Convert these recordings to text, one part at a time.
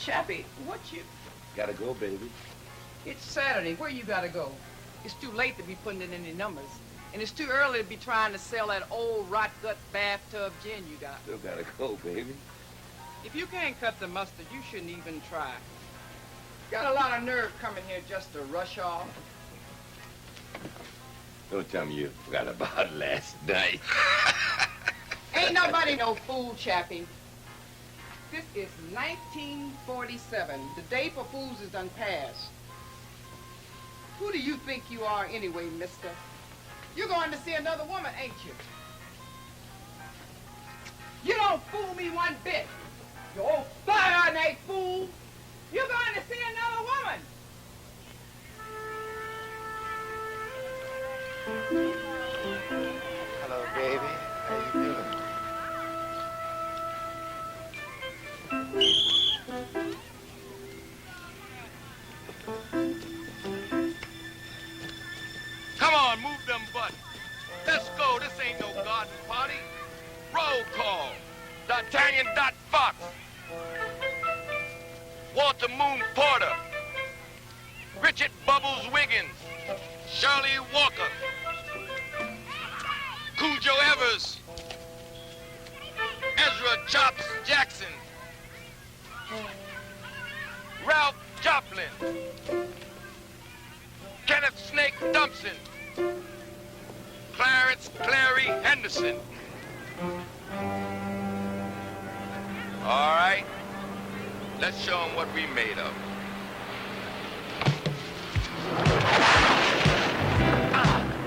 Chappie, what you... Gotta go, baby. It's Saturday. Where you gotta go? It's too late to be putting in any numbers. And it's too early to be trying to sell that old rot-gut bathtub gin you got. Still gotta go, baby. If you can't cut the mustard, you shouldn't even try. Got a lot of nerve coming here just to rush off. Don't tell me you forgot about last night. Ain't nobody no fool, Chappie. This is 1947. The day for fools is done past. Who do you think you are anyway, mister? You're going to see another woman, ain't you? You don't fool me one bit. You old fire-neck fool. You're going to see another woman. Hello, baby. How you doing? Come on, move them buttons. Let's go. This ain't no garden party. Roll call. D'Artagnan Dot Fox. Walter Moon Porter. Richard Bubbles Wiggins. Shirley Walker. Cujo Evers. Ezra Chops Jackson. Ralph Joplin. Kenneth Snake Dumpson. Clarence Clary Henderson. All right. Let's show them what we made of.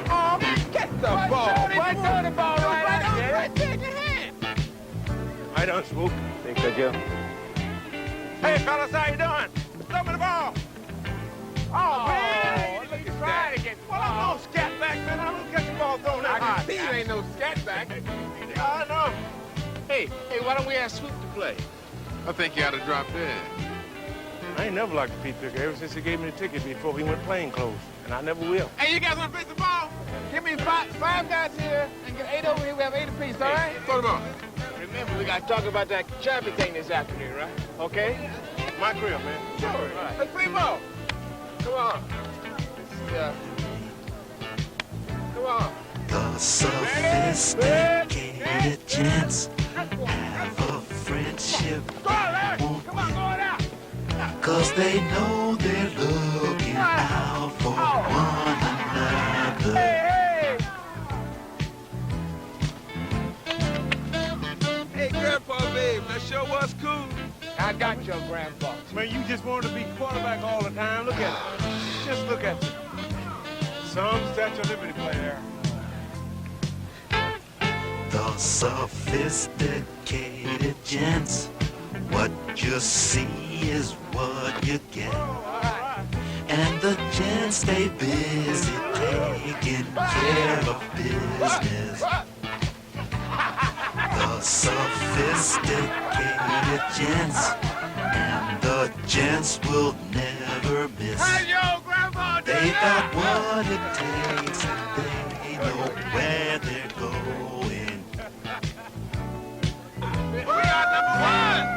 Oh, get the ball. Why throw the ball right out there? Right there in your hand. I don't smoke. Think so, Joe? Hey, fellas, how you doing? Throw me the ball. Oh, man, look at trying that. to get. Well, I'm no scat back, man. I don't catch the ball thrown that high. I can see you ain't no scat back. I know. Hey, why don't we ask Swoop to play? I think you ought to drop in. I ain't never liked the Pete Picker ever since he gave me the ticket before he went plain clothes, and I never will. Hey, you guys want to play the ball? Give me five guys here and get 8 over here. We have 8 apiece, all right? Throw the ball. Remember, we got to talk about that Chappie thing this afternoon, right? Okay? My crib, man. Sure. Right. Let's play ball. Come on. Come on. The sophisticated gents have a friendship that won't Come on, going out. end, 'cause they know they're looking out for one another. Hey, Grandpa, babe, that sure was cool. I got your grandpa. Man, you just wanted to be quarterback all the time. Look at it. Just look at you. Some Statue of Liberty player. The sophisticated gents, what you see is what you get. And the gents stay busy taking care of business. The sophisticated gents, and the gents will never miss. How's your grandpa doing? They got what it takes, and they know where they're going. We got number one.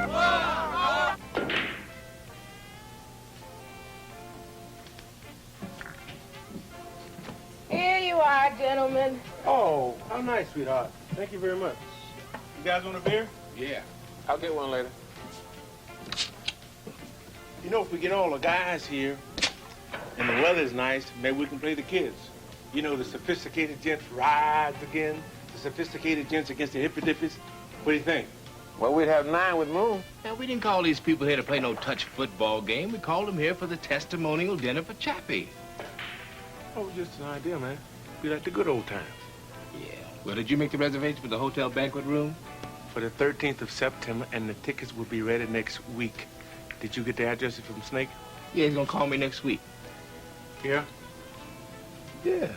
Here you are, gentlemen. Oh, how nice, sweetheart. Thank you very much. You guys want a beer? Yeah, I'll get one later. You know, if we get all the guys here and the weather's nice, maybe we can play the kids. You know, the sophisticated gents rides again. The sophisticated gents against the hippie dippies. What do you think? Well, we'd have 9 with Moon. Now, we didn't call these people here to play no touch football game. We called them here for the testimonial dinner for Chappie. Oh, just an idea, man. Be like the good old times. Yeah. Well, did you make the reservation for the hotel banquet room? For the 13th of September, and the tickets will be ready next week. Did you get the address from Snake? Yeah, he's gonna call me next week. Yeah? Yeah.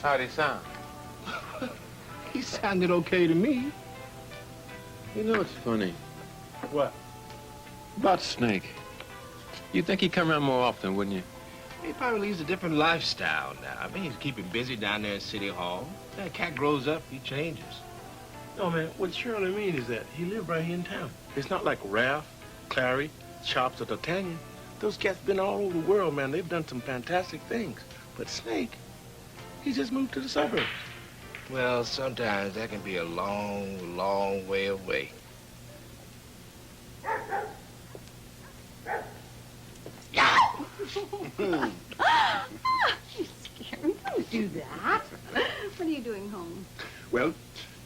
How'd he sound? He sounded okay to me. You know what's funny? What? About Snake. You'd think he'd come around more often, wouldn't you? He probably leads a different lifestyle now. I mean, he's keeping busy down there at City Hall. That cat grows up, he changes. No, man, what Shirley means is that he lived right here in town. It's not like Ralph, Clary, Chops or D'Artagnan. Those cats been all over the world, man. They've done some fantastic things. But Snake, he just moved to the suburbs. Well, sometimes that can be a long, long way away. You scare me. Don't do that. What are you doing home? Well,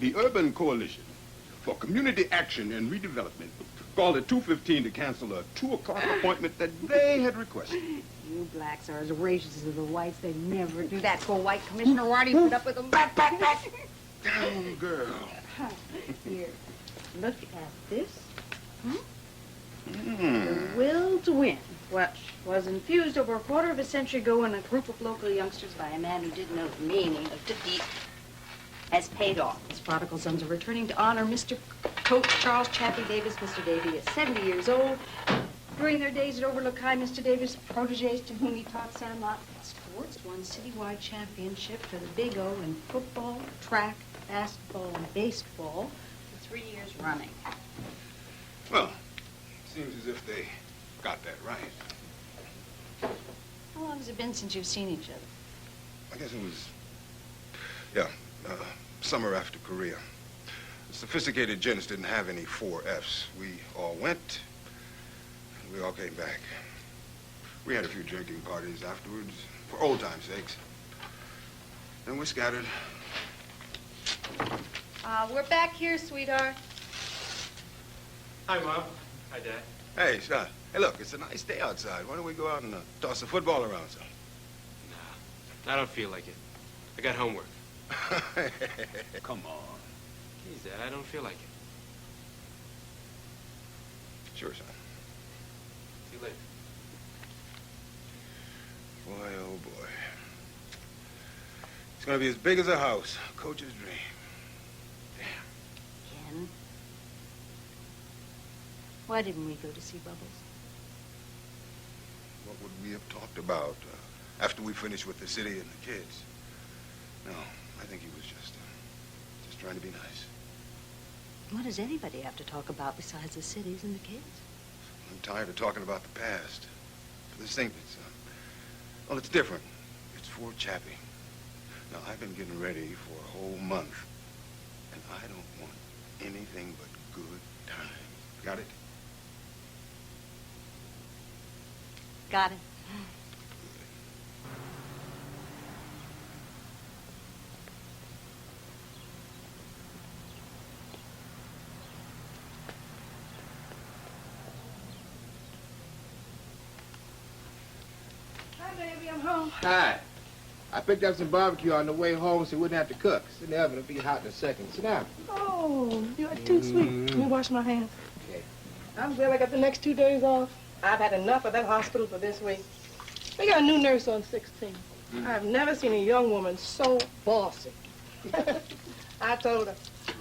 the Urban Coalition for Community Action and Redevelopment called at 2:15 to cancel a 2 o'clock appointment that they had requested. You blacks are as racist as the whites. They never do that. Poor white commissioner. Why do you put up with them? Back. Down, girl. Here, look at this. The will to win, which was infused over a quarter of a century ago in a group of local youngsters by a man who didn't know the meaning of defeat, has paid off. His prodigal sons are returning to honor Mr. Coach Charles Chappie Davis. Mr. Davy is 70 years old. During their days at Overlook High, Mr. Davis' protégés to whom he taught sandlot sports won citywide championship for the Big O in football, track, basketball, and baseball for 3 years running. Well, seems as if they got that right. How long has it been since you've seen each other? I guess it was, summer after Korea. The Sophisticated Gents didn't have any 4Fs. We all went, and we all came back. We had a few drinking parties afterwards, for old time's sakes. Then we scattered. We're back here, sweetheart. Hi, Mom. Hi, Dad. Hey, son. Hey, look, it's a nice day outside. Why don't we go out and toss the football around some? Nah, I don't feel like it. I got homework. Come on. Please, Dad, I don't feel like it. Sure, son. See you later. Boy, oh, boy. It's gonna be as big as a house. Coach's dream. Ken, why didn't we go to see Bubbles? What would we have talked about after we finished with the city and the kids? No, I think he was just trying to be nice. What does anybody have to talk about besides the cities and the kids? I'm tired of talking about the past. But this thing, it's different. It's for Chappie. Now, I've been getting ready for a whole month, and I don't want anything but good times. Got it? Got it. Hi, baby, I'm home. Hi. I picked up some barbecue on the way home so we wouldn't have to cook. It's in the oven. It'll be hot in a second. Sit down. Oh, you are too sweet. Let me wash my hands. Okay. I'm glad I got the next 2 days off. I've had enough of that hospital for this week. We got a new nurse on 16. I've never seen a young woman so bossy. I told her,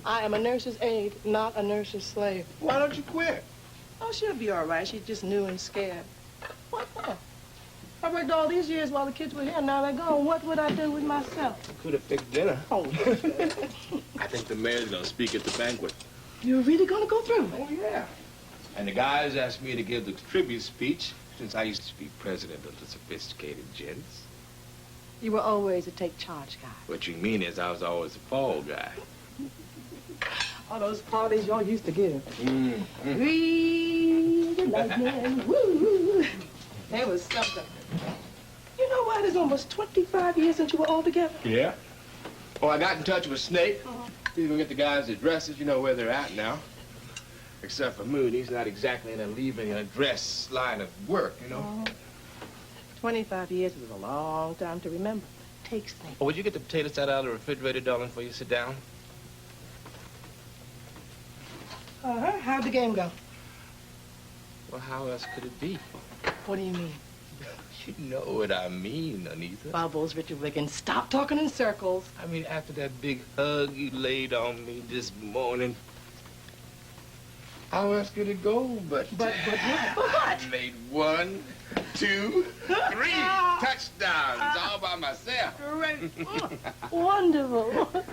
I am a nurse's aide, not a nurse's slave. Why don't you quit? Oh, she'll be all right. She's just new and scared. What for? I worked all these years while the kids were here. Now they're gone. What would I do with myself? Could have fixed dinner. Oh, I think the mayor's gonna speak at the banquet. you're really going to go through? Oh, yeah. And the guys asked me to give the tribute speech since I used to be president of the Sophisticated Gents. You were always a take charge guy. What you mean is I was always a fall guy. All those parties y'all used to give. Read the lightning, woo. That was something. You know what? It's almost 25 years since you were all together. Yeah? Well, I got in touch with Snake. He's gonna get the guys' addresses. You know where they're at now. Except for Moon, he's not exactly in a leaving an address line of work, you know. 25 years is a long time to remember. Takes things. Oh, would you get the potato salad out of the refrigerator, darling, before you sit down? How'd the game go? Well, how else could it be? What do you mean? You know what I mean, Anita. Bubbles, Richard Wiggins, stop talking in circles. I mean, after that big hug you laid on me this morning, how else could it go but But what? I made 1, 2, 3 touchdowns all by myself. Great. Wonderful.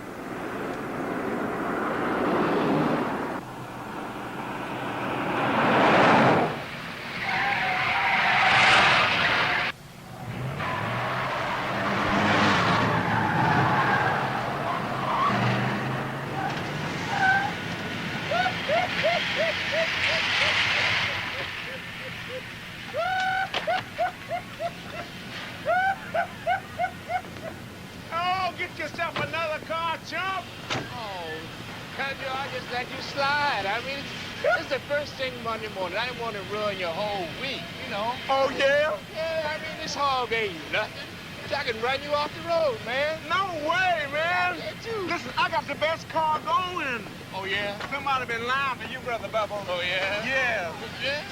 said first thing Monday morning. I didn't want to ruin your whole week, you know. Oh, yeah? Yeah, I mean, this hog ain't nothing. I can run you off the road, man. No way, man. Yeah, too. Listen, I got the best car going. Oh, yeah? Somebody been lying to you, Brother Bubble. Oh, yeah? Yeah. Yeah?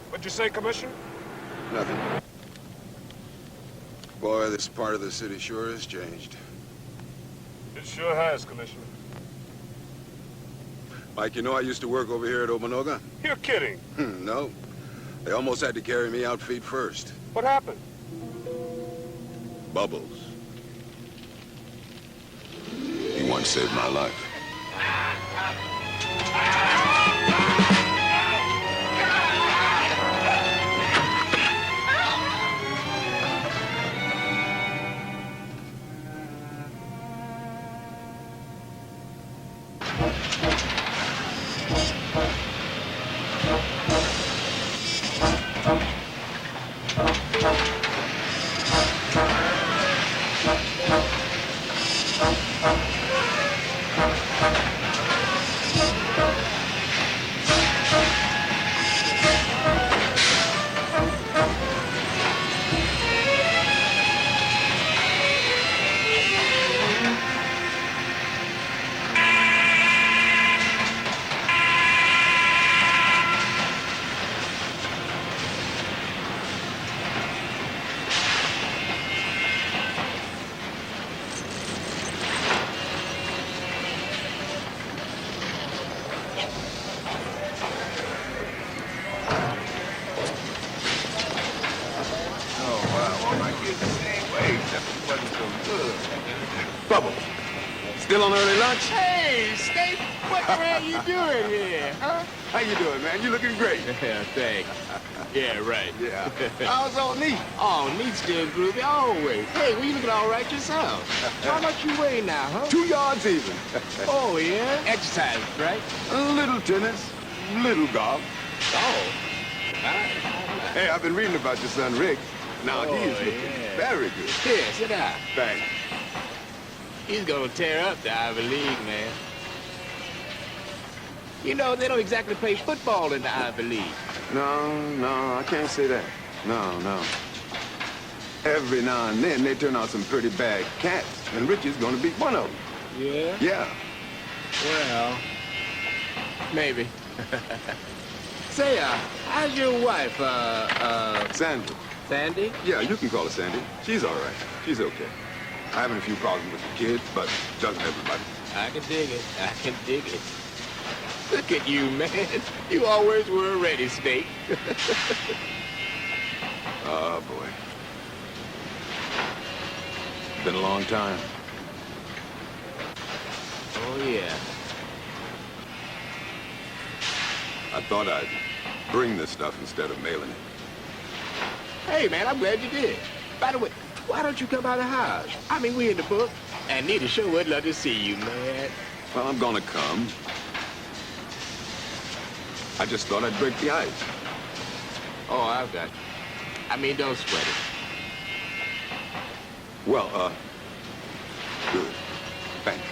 What'd you say, Commissioner? Nothing. Boy, this part of the city sure has changed. It sure has, Commissioner. Mike, you know I used to work over here at Omanoga? You're kidding. No. They almost had to carry me out feet first. What happened? Bubbles. He once saved my life. Bubble, still on early lunch? Hey, Snake, what the hell you doing here, huh? How you doing, man? You looking great. Yeah, thanks. Yeah, right. Yeah. How's old Neat? Oh, Neat's still groovy, always. Hey, well, you looking all right yourself. How much you weigh now, huh? 2 yards even. Oh, yeah? Exercise, right? A little tennis, little golf. Oh. Hey, I've been reading about your son, Rick. Now, Oh, he is looking yeah. very good. Here, sit down. Thanks. He's gonna tear up the Ivy League, man. You know, they don't exactly play football in the Ivy League. No, I can't say that. No. Every now and then, they turn out some pretty bad cats, and Rich is gonna be one of them. Yeah? Yeah. Well, maybe. Say, how's your wife, Sandy. Sandy? Yeah, you can call her Sandy. She's all right. She's okay. Having a few problems with the kids, but doesn't everybody? I can dig it. I can dig it. Look at you, man. You always were ready, Snake. Oh, boy. Been a long time. Oh, yeah. I thought I'd bring this stuff instead of mailing it. Hey, man, I'm glad you did. By the way, why don't you come by the house? I mean, we in the book, and Nita sure would love to see you, man. Well, I'm gonna come. I just thought I'd break the ice. Oh, I've got you. I mean, don't sweat it. Well, good. Thanks.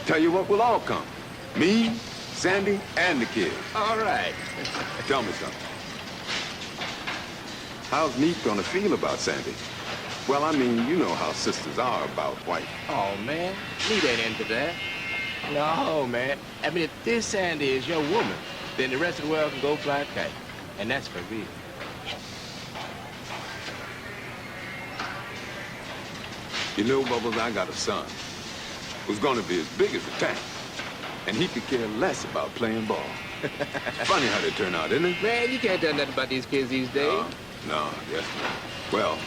Tell you what, we'll all come. Me, Sandy, and the kids. All right. Tell me something. How's Neat gonna feel about Sandy? Well, I mean, you know how sisters are about white. Oh, man, Nita ain't into that. No, man. I mean, if this Sandy is your woman, then the rest of the world can go fly a kite. And that's for real. You know, Bubbles, I got a son who's gonna be as big as a tank. And he could care less about playing ball. It's funny how they turn out, isn't it? Man, you can't tell nothing about these kids these days. No, I guess not. Well,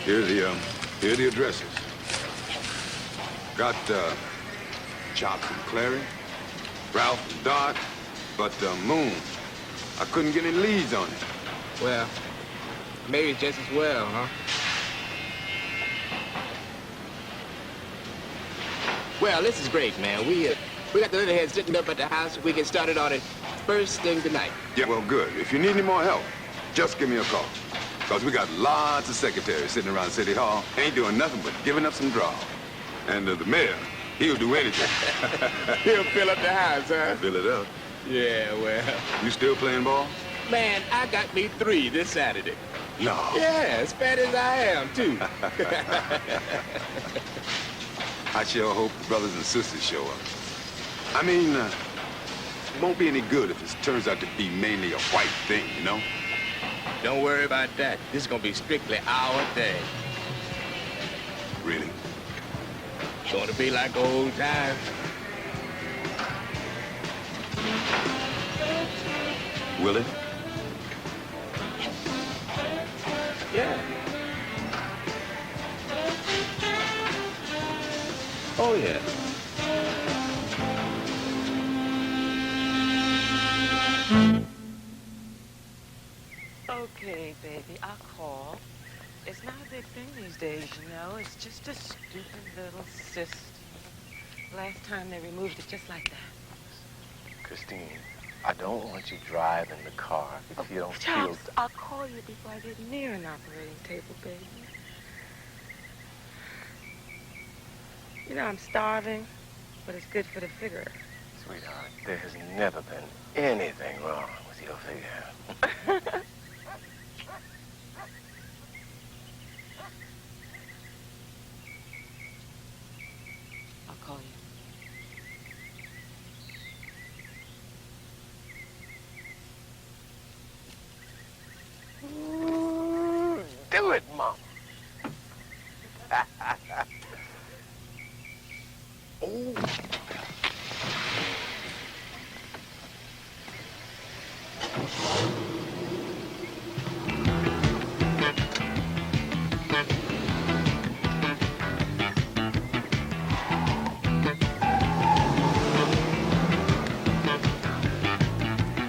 here are the addresses. Got, Chops and Clary, Ralph and Doc, but, Moon. I couldn't get any leads on it. Well, maybe just as well, huh? Well, this is great, man. We got the little heads sitting up at the house. We get started on it first thing tonight. Yeah, well, good. If you need any more help, just give me a call. Because we got lots of secretaries sitting around City Hall, ain't doing nothing but giving up some draw. And the mayor, He'll do anything. He'll fill up the house, huh? Fill it up. Yeah, well. You still playing ball? Man, I got me 3 this Saturday. No. Yeah, as fat as I am, too. I sure hope the brothers and sisters show up. I mean, it won't be any good if it turns out to be mainly a white thing, you know? Don't worry about that. This is gonna be strictly our day. Really? Gonna be like old times. Will it? Yeah. Oh, yeah. Okay, baby, I'll call. It's not a big thing these days, you know. It's just a stupid little cyst. Last time they removed it just like that. Christine, I don't want you driving the car if you don't Charles, feel... I'll call you before I get near an operating table, baby. You know, I'm starving, but it's good for the figure. Sweetheart, there has never been anything wrong with your figure. I'll call you. Ooh, do it, Mama. Oh.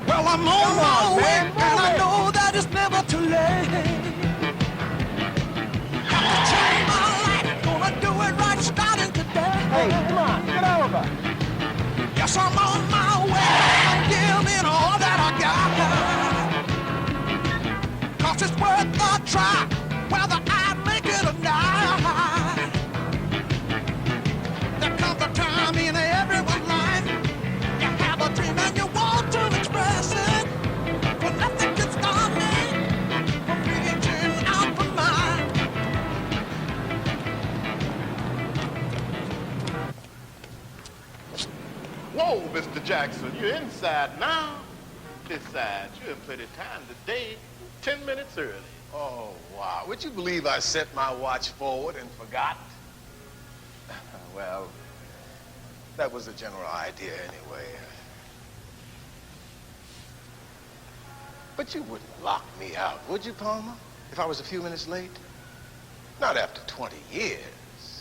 Well, I'm on my way, and I know that it's never too late. Have to change my life, gonna do it right starting today. Hey, come on, get over. Yes, I'm on my way, I'm giving all that I got. 'Cause it's worth a try, whether I make it or not. There comes a time in everyone's life, you have a dream and you want to express it, but nothing can stop me from reaching out for mine. Whoa, Mr. Jackson, you're inside now. Besides, you have plenty of time today, 10 minutes early. Oh, wow. Would you believe I set my watch forward and forgot? Well, that was the general idea anyway. But you wouldn't lock me out, would you, Palmer? If I was a few minutes late? Not after 20 years.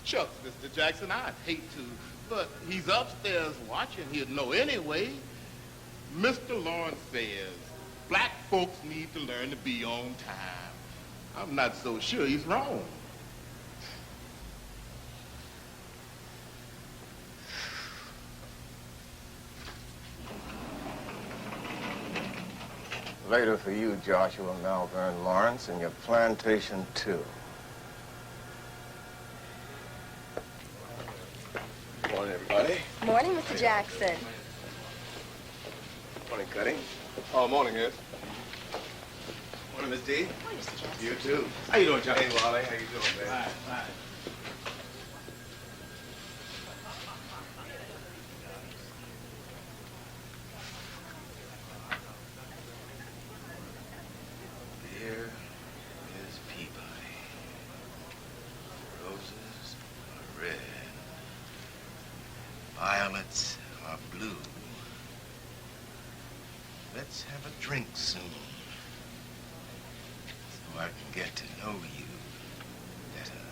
Shucks, Mr. Jackson, I'd hate to, but he's upstairs watching. He'd know anyway. Mr. Lawrence says black folks need to learn to be on time. I'm not so sure he's wrong. Later for you, Joshua, Malvern, Lawrence, and your plantation, too. Morning, everybody. Morning, Mr. Jackson. Morning, Cuddy. Oh, morning, Ed. Morning, Miss D. Morning, Mr. Jackson. You, too. How you doing, Johnny? Hey, Wally. How you doing, man? Fine. Here is Peabody. Roses are red. Violets are blue. Let's have a drink soon, so I can get to know you better.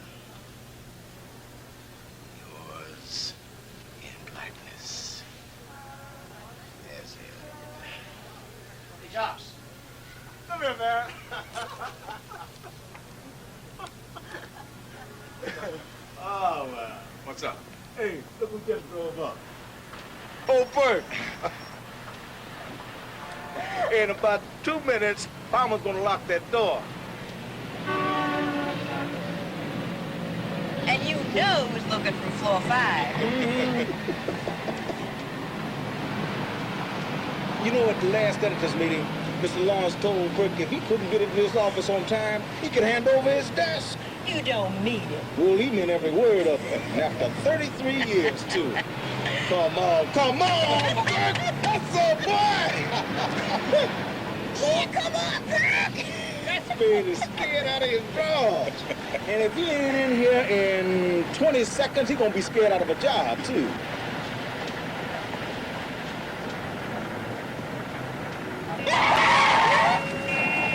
Yours in blackness. Yes, Hey, Josh. Come here, man. Oh, man. What's up? Hey, look who just drove up. Oh, Bert. In about 2 minutes, Palmer's gonna lock that door. And you know who's looking from floor 5. You know, at the last editors meeting, Mr. Lawrence told Kirk if he couldn't get into his office on time, he could hand over his desk. You don't mean it. Well, he meant every word of it. And after 33 years, too. Come on, Kirk! That's a boy! Yeah, come on, Kirk! That man is scared out of his drawers. And if he ain't in here in 20 seconds, he's gonna be scared out of a job, too.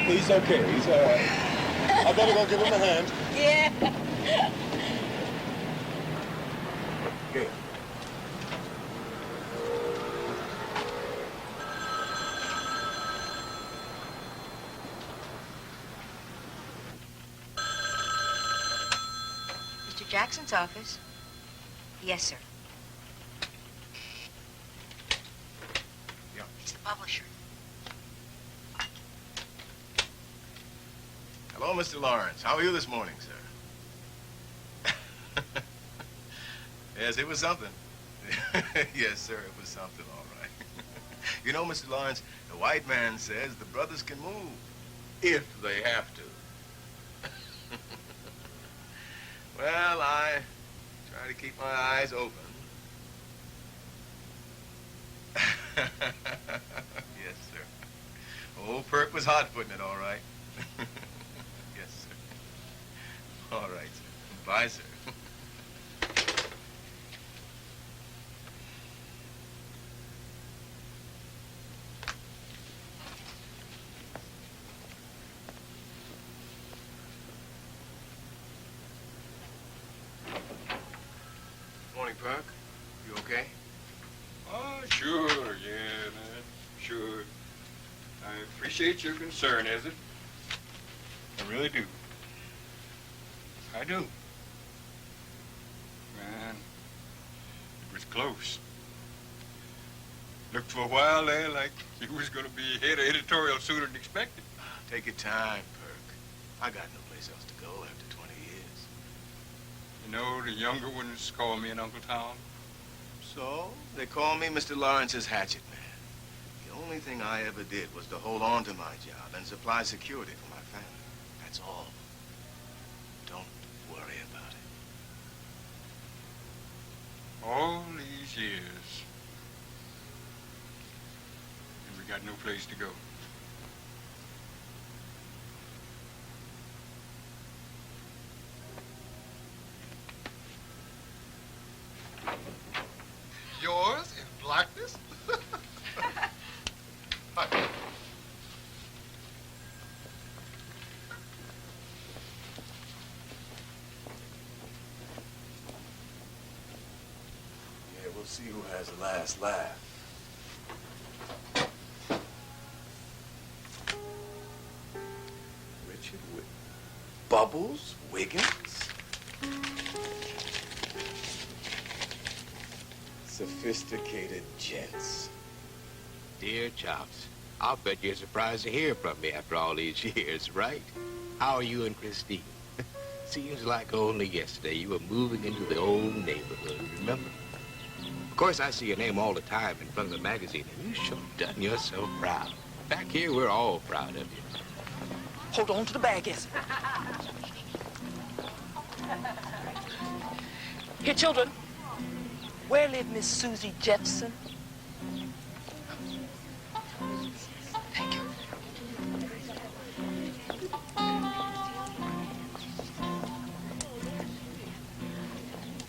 He's okay. He's all right. I better go give him a hand. Yeah. Okay. Mr. Jackson's office? Yes, sir. Yeah. It's the publisher. Hello, Mr. Lawrence. How are you this morning, sir? Yes, it was something. Yes, sir, it was something, all right. You know, Mr. Lawrence, the white man says the brothers can move if they have to. Well, I try to keep my eyes open. Yes, sir. Old Perk was hot putting it, all right. Yes, sir. All right, sir. Bye, sir. Morning, Perk. You okay? Oh, sure, yeah, man, sure. I appreciate your concern, Ezra. I really do. I do. Man, it was close. Looked for a while there like you was gonna be head of editorial sooner than expected. Take your time, Perk. I got no place else to go after 20 years. You know, the younger ones call me an Uncle Tom. So, they call me Mr. Lawrence's hatchet man. The only thing I ever did was to hold on to my job and supply security for my family. That's all. Don't worry about it. All these years. And we got no place to go. Yours in blackness? Yeah, we'll see who has the last laugh. Richard Bubbles Wiggins? Sophisticated Gents. Dear Chops, I'll bet you're surprised to hear from me after all these years, right? How are you and Christine? Seems like only yesterday you were moving into the old neighborhood, remember? Of course, I see your name all the time in front of the magazine, and you sure done yourself proud. Back here, we're all proud of you. Hold on to the bag, yes. Here, children. Where live Miss Susie Jetson? Thank you.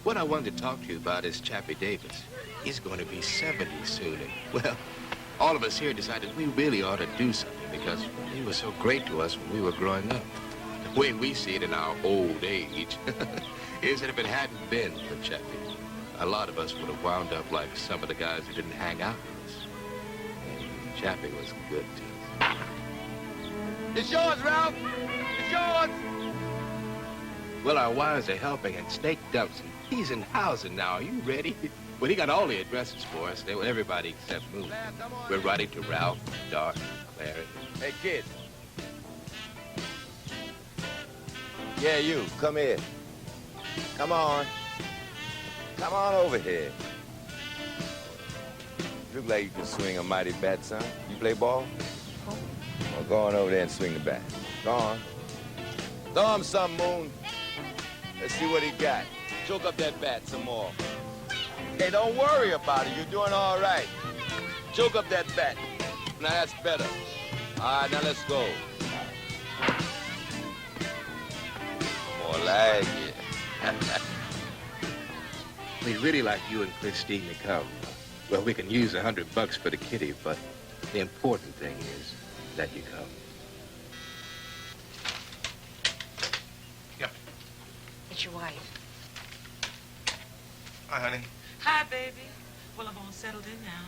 What I wanted to talk to you about is Chappie Davis. He's going to be 70 soon, and, well, all of us here decided we really ought to do something because he was so great to us when we were growing up. The way we see it in our old age is that if it hadn't been for Chappie, a lot of us would have wound up like some of the guys who didn't hang out with us. And Chappie was good to us. It's yours, Ralph. It's yours. Well, our wives are helping, and Snake Dumpson, he's in housing now. Are you ready? Well, he got all the addresses for us. They were everybody except Moon. We're writing to Ralph, Dart, Clary. Hey, kid. Yeah, you. Come here. Come on. Come on over here. You look like you can swing a mighty bat, son. You play ball? Well, go on over there and swing the bat. Go on. Throw him some, Moon. Let's see what he got. Choke up that bat some more. Hey, don't worry about it. You're doing all right. Choke up that bat. Now that's better. All right, now let's go. More like it. We'd really like you and Christine to come. Well, we can use $100 for the kitty, but the important thing is that you come. Yep. It's your wife. Hi, honey. Hi, baby. Well, I'm all settled in now.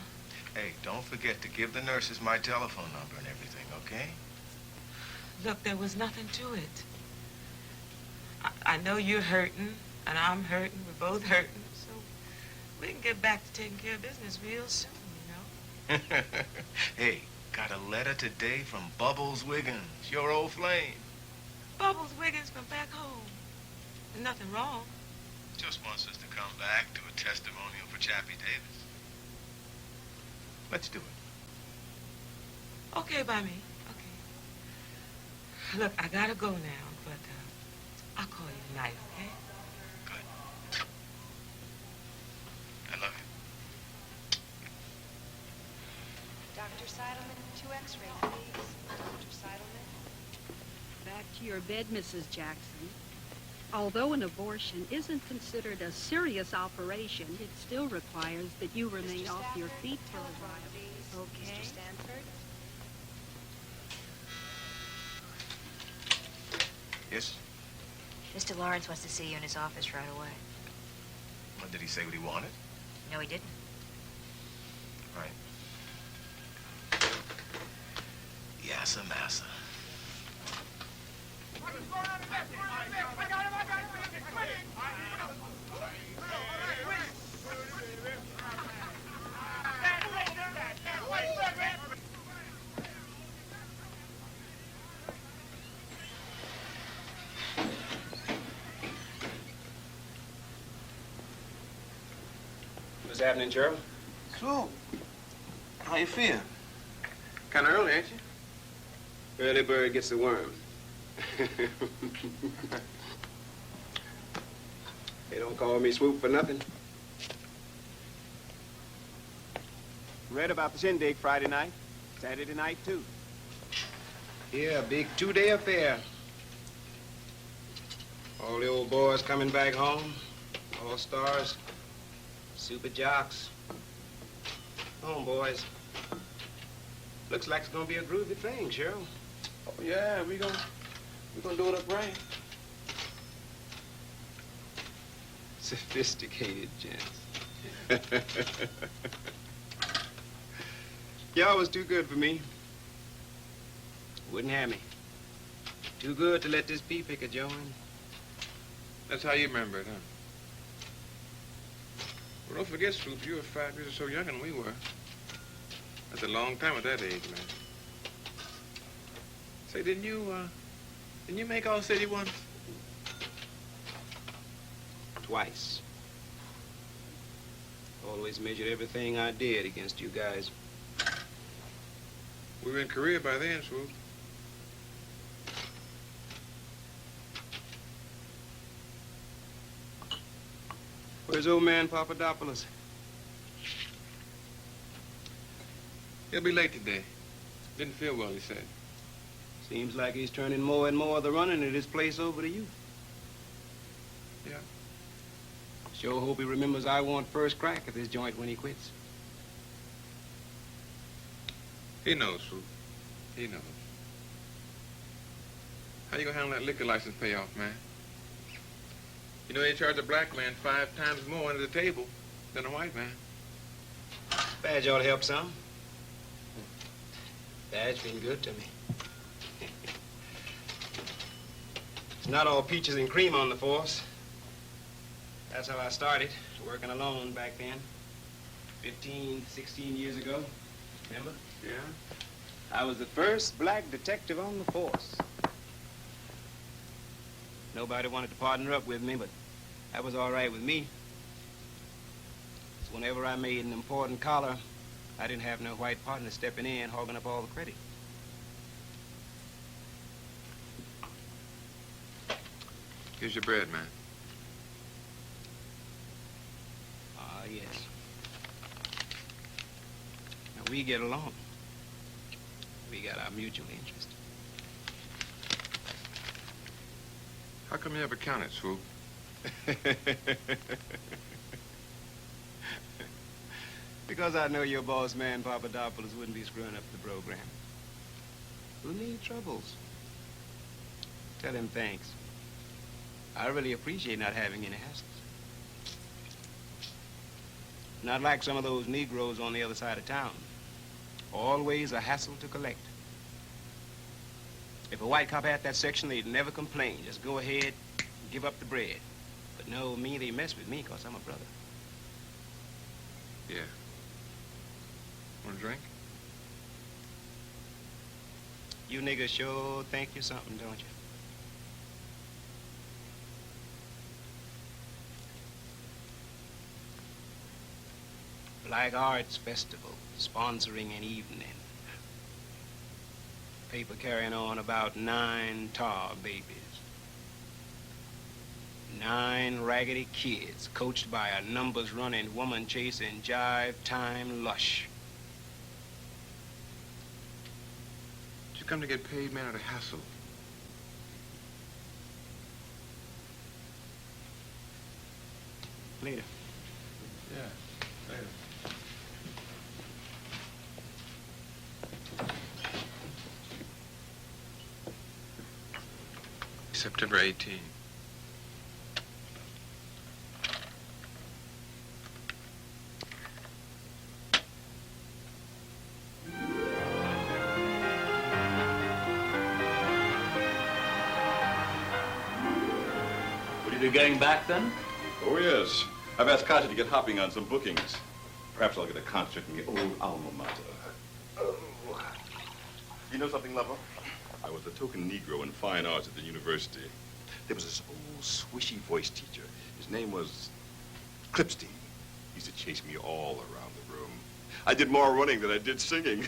Hey, don't forget to give the nurses my telephone number and everything, okay? Look, there was nothing to it. I know you're hurting, and I'm hurting. We're both hurting. So we can get back to taking care of business real soon, you know? Hey, got a letter today from Bubbles Wiggins, your old flame. Bubbles Wiggins from back home. There's nothing wrong. Just wants us to come back, do a testimonial for Chappie Davis. Let's do it. Okay by me. Okay. Look, I gotta go now, but I'll call you tonight, okay? Good. I love you. Dr. Seidelman, 2 X-ray, please. Dr. Seidelman. Back to your bed, Mrs. Jackson. Although an abortion isn't considered a serious operation, it still requires that you remain off your feet for a while. Okay? Mr. Stanford. Yes? Mr. Lawrence wants to see you in his office right away. Well, did he say what he wanted? No, he didn't. Right. Yassa massa. What's happening, Gerald? Swoop, how you feel? Kind of early, ain't you? Early bird gets the worm. They don't call me Swoop for nothing. Read about the shindig Friday night, Saturday night, too. Yeah, a big 2-day affair. All the old boys coming back home, all stars, super jocks. Come on, boys. Looks like it's gonna be a groovy thing, Cheryl. Oh, yeah, we gonna do it up right. Sophisticated gents. Y'all was too good for me. Wouldn't have me. Too good to let this pea picker join. That's how you remember it, huh? Well, don't forget, Swoop, you were 5 years or so younger than we were. That's a long time at that age, man. Say, didn't you make All City once? Twice. Always measured everything I did against you guys. We were in Korea by then, Swoop. Where's old man Papadopoulos? He'll be late today. Didn't feel well, he said. Seems like he's turning more and more of the running of this place over to you. Yeah. Sure hope he remembers I want first crack at this joint when he quits. He knows, Swoop. He knows. How you gonna handle that liquor license payoff, man? You know they charge a black man 5 times more under the table than a white man. Badge ought to help some. Badge been good to me. It's not all peaches and cream on the force. That's how I started, working alone back then. 15, 16 years ago. Remember? Yeah. I was the first black detective on the force. Nobody wanted to partner up with me, but That was all right with me. So whenever I made an important collar, I didn't have no white partner stepping in, hogging up all the credit. Here's your bread, man. Ah, yes. Now, we get along. We got our mutual interest. How come you ever counted, Swoop? Because I know your boss man, Papadopoulos, wouldn't be screwing up the program. Who needs troubles? Tell him thanks. I really appreciate not having any hassles. Not like some of those Negroes on the other side of town. Always a hassle to collect. If a white cop had that section, they'd never complain. Just go ahead and give up the bread. But no, me, they mess with me because I'm a brother. Yeah. Want a drink? You niggas sure think you're something, don't you? Black Arts Festival, sponsoring an evening. Paper carrying on about 9 tar babies. 9 raggedy kids coached by a numbers-running, woman-chasing, jive-time lush. Did you come to get paid, man, or to hassle? Later. Yeah, later. September 18. Will you be going back then? Oh, yes. I've asked Kaja to get hopping on some bookings. Perhaps I'll get a concert in the old alma mater. Oh. You know something, lover? I was the token Negro in fine arts at the university. There was this old swishy voice teacher. His name was Clipstein. He used to chase me all around the room. I did more running than I did singing.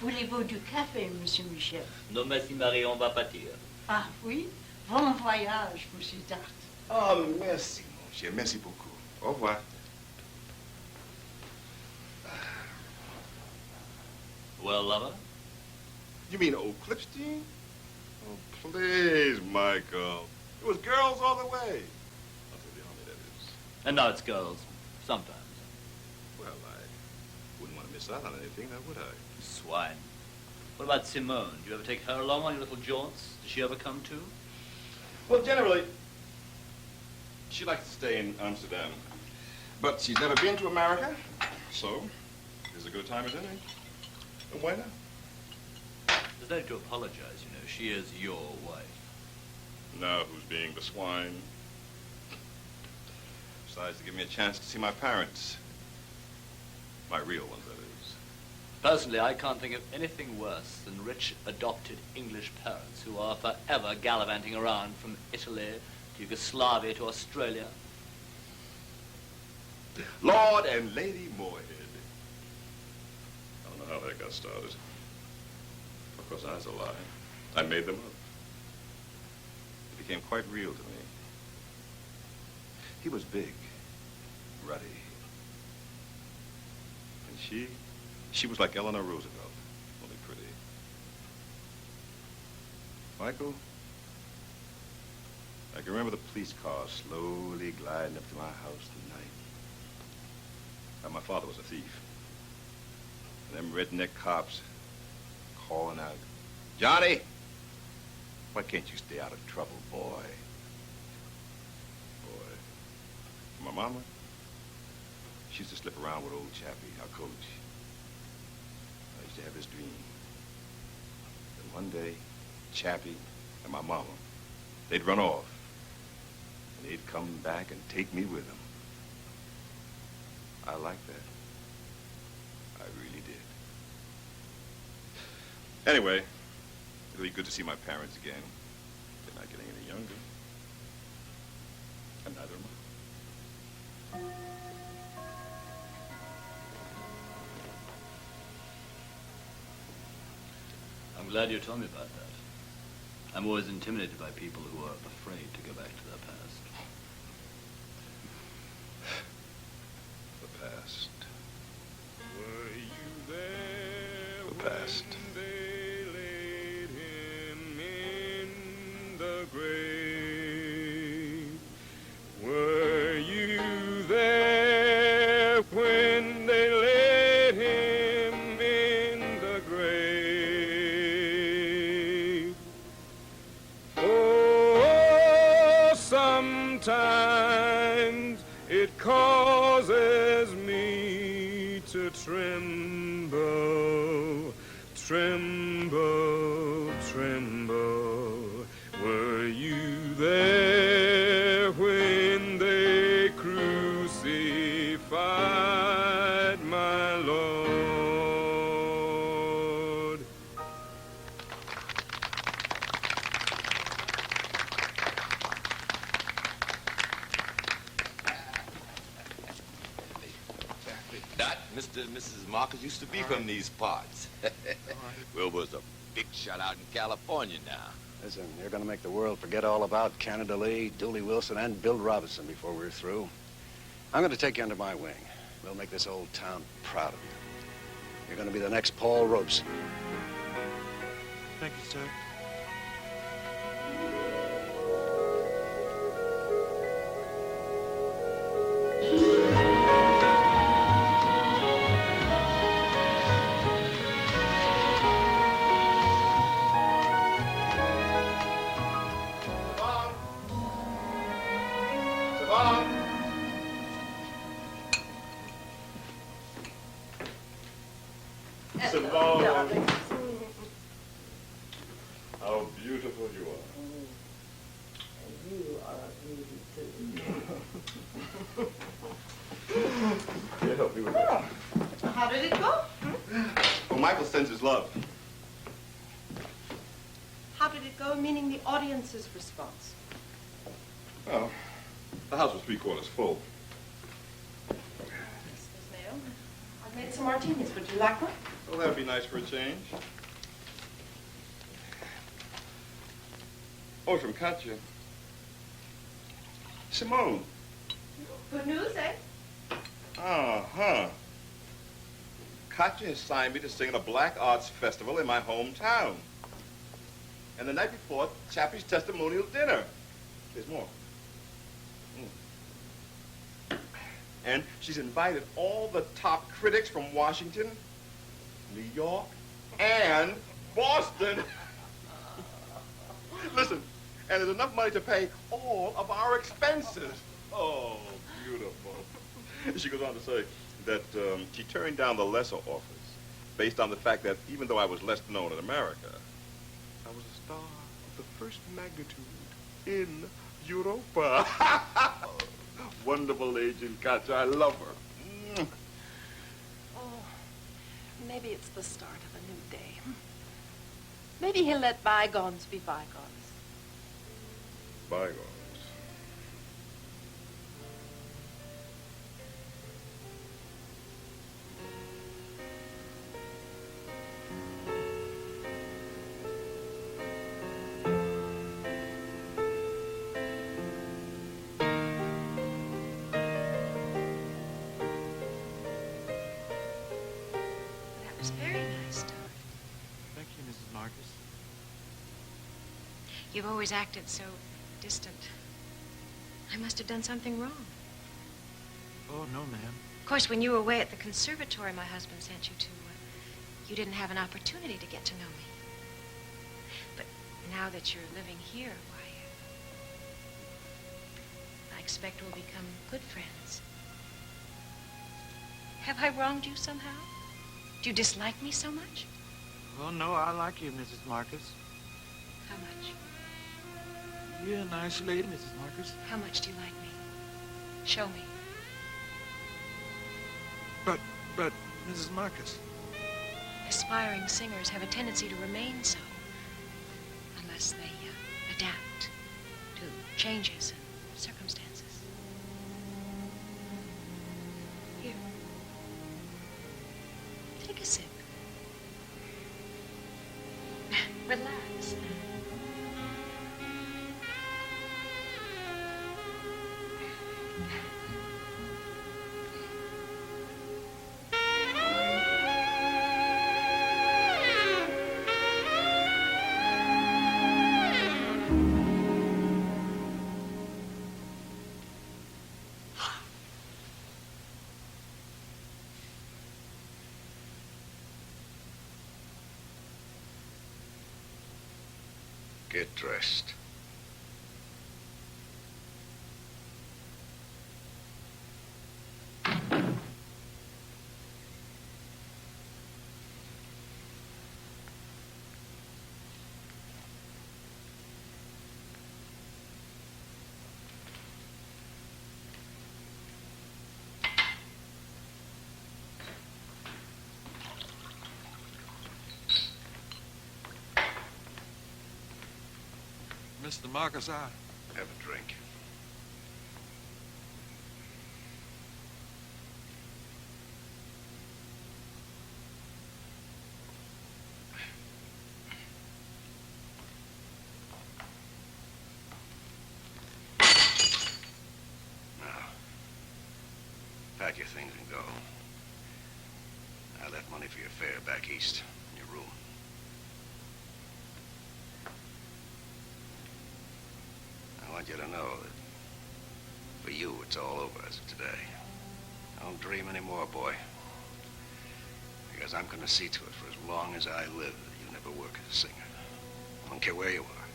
Voulez-vous du café, Monsieur Michel? Non, merci, Marie, on va partir. Ah oui? Bon voyage, Monsieur Dart. Oh, merci, mon cher. Merci beaucoup. Au revoir. Well, lover? You mean old Clipstein? Oh, please, Michael. It was girls all the way. Until the army, that is. And now it's girls. Sometimes. Well, I wouldn't want to miss out on anything, now would I? Swine. What about Simone? Do you ever take her along on your little jaunts? Does she ever come too? Well, generally, she likes to stay in Amsterdam. But she's never been to America, so it's as good a time as any. And why not? There's no need to apologize, you know. She is your wife. Now who's being the swine? Besides, to give me a chance to see my parents. My real ones, that is. Personally, I can't think of anything worse than rich, adopted English parents who are forever gallivanting around from Italy to Yugoslavia to Australia. Lord and Lady Moorhead. I don't know how that got started. Of course, that's a lie. I made them up. It became quite real to me. He was big, ruddy. And she was like Eleanor Roosevelt, only pretty. Michael, I can remember the police car slowly gliding up to my house at night. And my father was a thief. And them redneck cops calling out, Johnny, why can't you stay out of trouble, boy? Boy. My mama, she used to slip around with old Chappie, our coach. I used to have this dream. That one day, Chappie and my mama, they'd run off. And they'd come back and take me with them. I liked that. I really did. Anyway, it'll be good to see my parents again. They're not getting any younger. Good night, Irma. I'm glad you told me about that. I'm always intimidated by people who are afraid to go back to their past. The past. Were you there The past. when they laid him in the grave? Were you there when they laid him in the grave? Oh, sometimes it causes me to tremble, tremble, tremble. Were you there when they crucified my Lord? That Mr. and Mrs. Marcus used to be from these parts. Wilbur's a big shot out in California now. Listen, you're going to make the world forget all about Canada Lee, Dooley Wilson, and Bill Robinson before we're through. I'm going to take you under my wing. We'll make this old town proud of you. You're going to be the next Paul Robeson. Thank you, sir. Simone. How beautiful you are. You are a beauty, too. Can you help me with that? How did it go? Well, Michael sends his love. How did it go, meaning the audience's response? Well, the house was 3/4 full. Miss Mayo, I've made some martinis. Would you like one? Well, that'd be nice for a change. Oh, from Katya. Simone. Good news, eh? Uh-huh. Katya has signed me to sing at a Black Arts Festival in my hometown. And the night before, Chappie's testimonial dinner. There's more. And she's invited all the top critics from Washington, New York, and Boston. Listen, and there's enough money to pay all of our expenses. Oh, beautiful. She goes on to say that she turned down the lesser offers based on the fact that even though I was less known in America, I was a star of the first magnitude in Europa. Wonderful agent Katja, I love her. Oh, maybe it's the start of a new day. Maybe he'll let bygones be bygones. Bygones. That was very nice, Don. Thank you, Mrs. Marcus. You've always acted so distant. I must have done something wrong. Oh, no, ma'am. Of course, when you were away at the conservatory my husband sent you to, you didn't have an opportunity to get to know me. But now that you're living here, why, I expect we'll become good friends. Have I wronged you somehow? Do you dislike me so much? Oh, no, I like you, Mrs. Marcus. How much? You're a nice lady, Mrs. Marcus. How much do you like me? Show me. But, Mrs. Marcus. Aspiring singers have a tendency to remain so unless they adapt to changes in circumstances. a sip. Relax. Get dressed. Mr. Marcus, I... Have a drink. Now, pack your things and go. I left money for your fare back east in your room. I want you to know that for you, it's all over as of today. Don't dream anymore, boy. Because I'm going to see to it for as long as I live that you never work as a singer. I don't care where you are.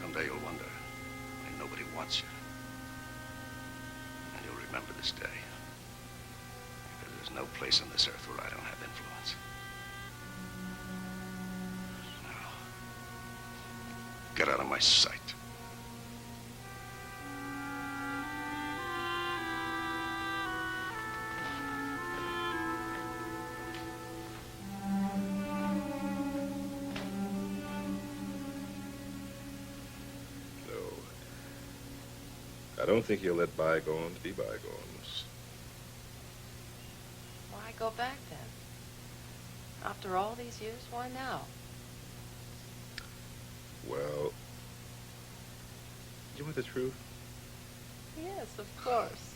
Someday you'll wonder why nobody wants you. And you'll remember this day. Because there's no place on this earth where I don't have influence. Now, get out of my sight. I don't think he'll let bygones be bygones. Why go back then? After all these years, why now? Well, you want the truth? Yes, of course.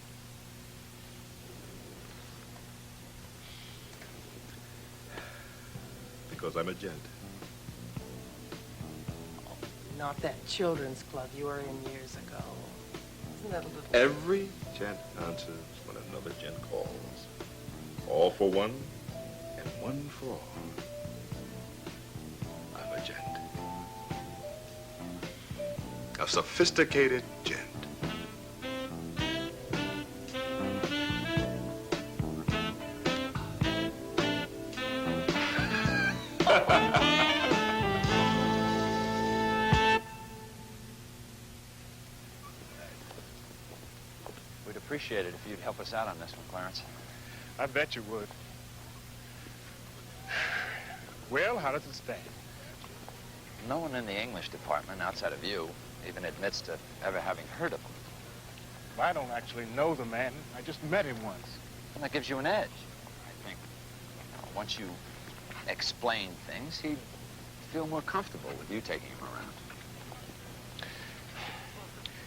Because I'm a gent. Not that children's club you were in years ago. Isn't that a little... Every gent answers when another gent calls. All for one, and one for all. I'm a gent. A sophisticated gent. We'd appreciate it if you'd help us out on this one, Clarence. I bet you would. Well, how does it stand? No one in the English department, outside of you, even admits to ever having heard of him. I don't actually know the man. I just met him once. And that gives you an edge, I think. Once you explain things, he'd feel more comfortable with you taking him around.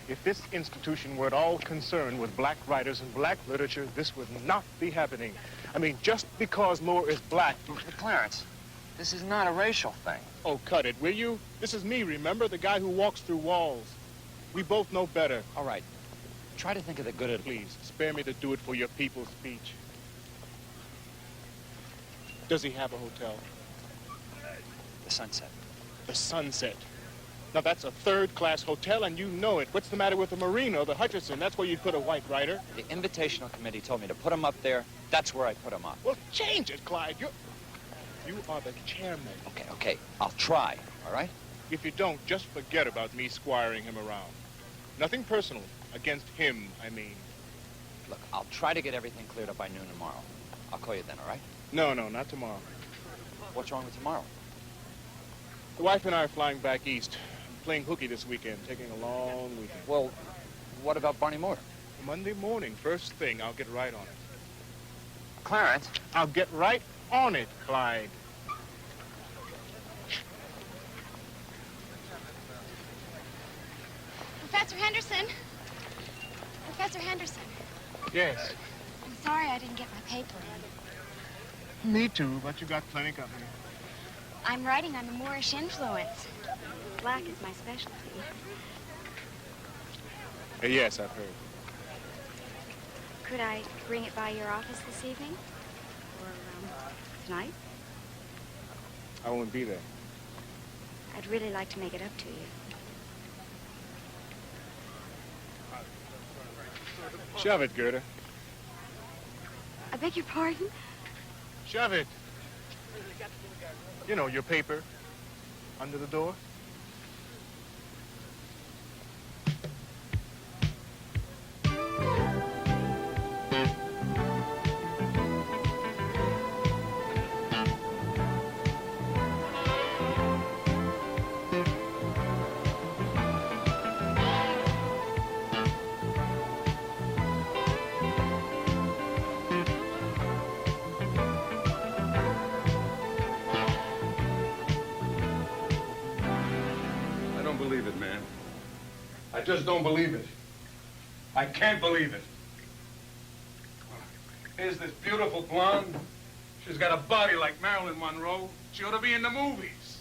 If this institution were at all concerned with black writers and black literature, this would not be happening. I mean, just because Moore is black... But Clarence, this is not a racial thing. Oh, cut it, will you? This is me, remember? The guy who walks through walls. We both know better. All right. Try to think of the good of... Please, spare me to do it for your people's speech. Does he have a hotel? The Sunset. The Sunset. Now, that's a third-class hotel, and you know it. What's the matter with the Marina or the Hutcherson? That's where you'd put a white writer. The invitational committee told me to put him up there. That's where I put him up. Well, change it, Clyde. You are the chairman. Okay. I'll try, all right? If you don't, just forget about me squiring him around. Nothing personal. Against him, I mean. Look, I'll try to get everything cleared up by noon tomorrow. I'll call you then, all right? No, not tomorrow. What's wrong with tomorrow? The wife and I are flying back east. Playing hooky this weekend, taking a long weekend. Well, what about Barney Moore? Monday morning, first thing, I'll get right on it. Clarence. I'll get right on it, Clyde. Professor Henderson. Professor Henderson. Yes. I'm sorry I didn't get my paper in. Me too, but you got plenty company. I'm writing on the Moorish influence. Black is my specialty. Yes, I've heard. Could I bring it by your office this evening? Or tonight? I won't be there. I'd really like to make it up to you. Shove it, Gerda. I beg your pardon? Shove it. You know, your paper under the door. I just don't believe it. I can't believe it. Here's this beautiful blonde. She's got a body like Marilyn Monroe. She ought to be in the movies.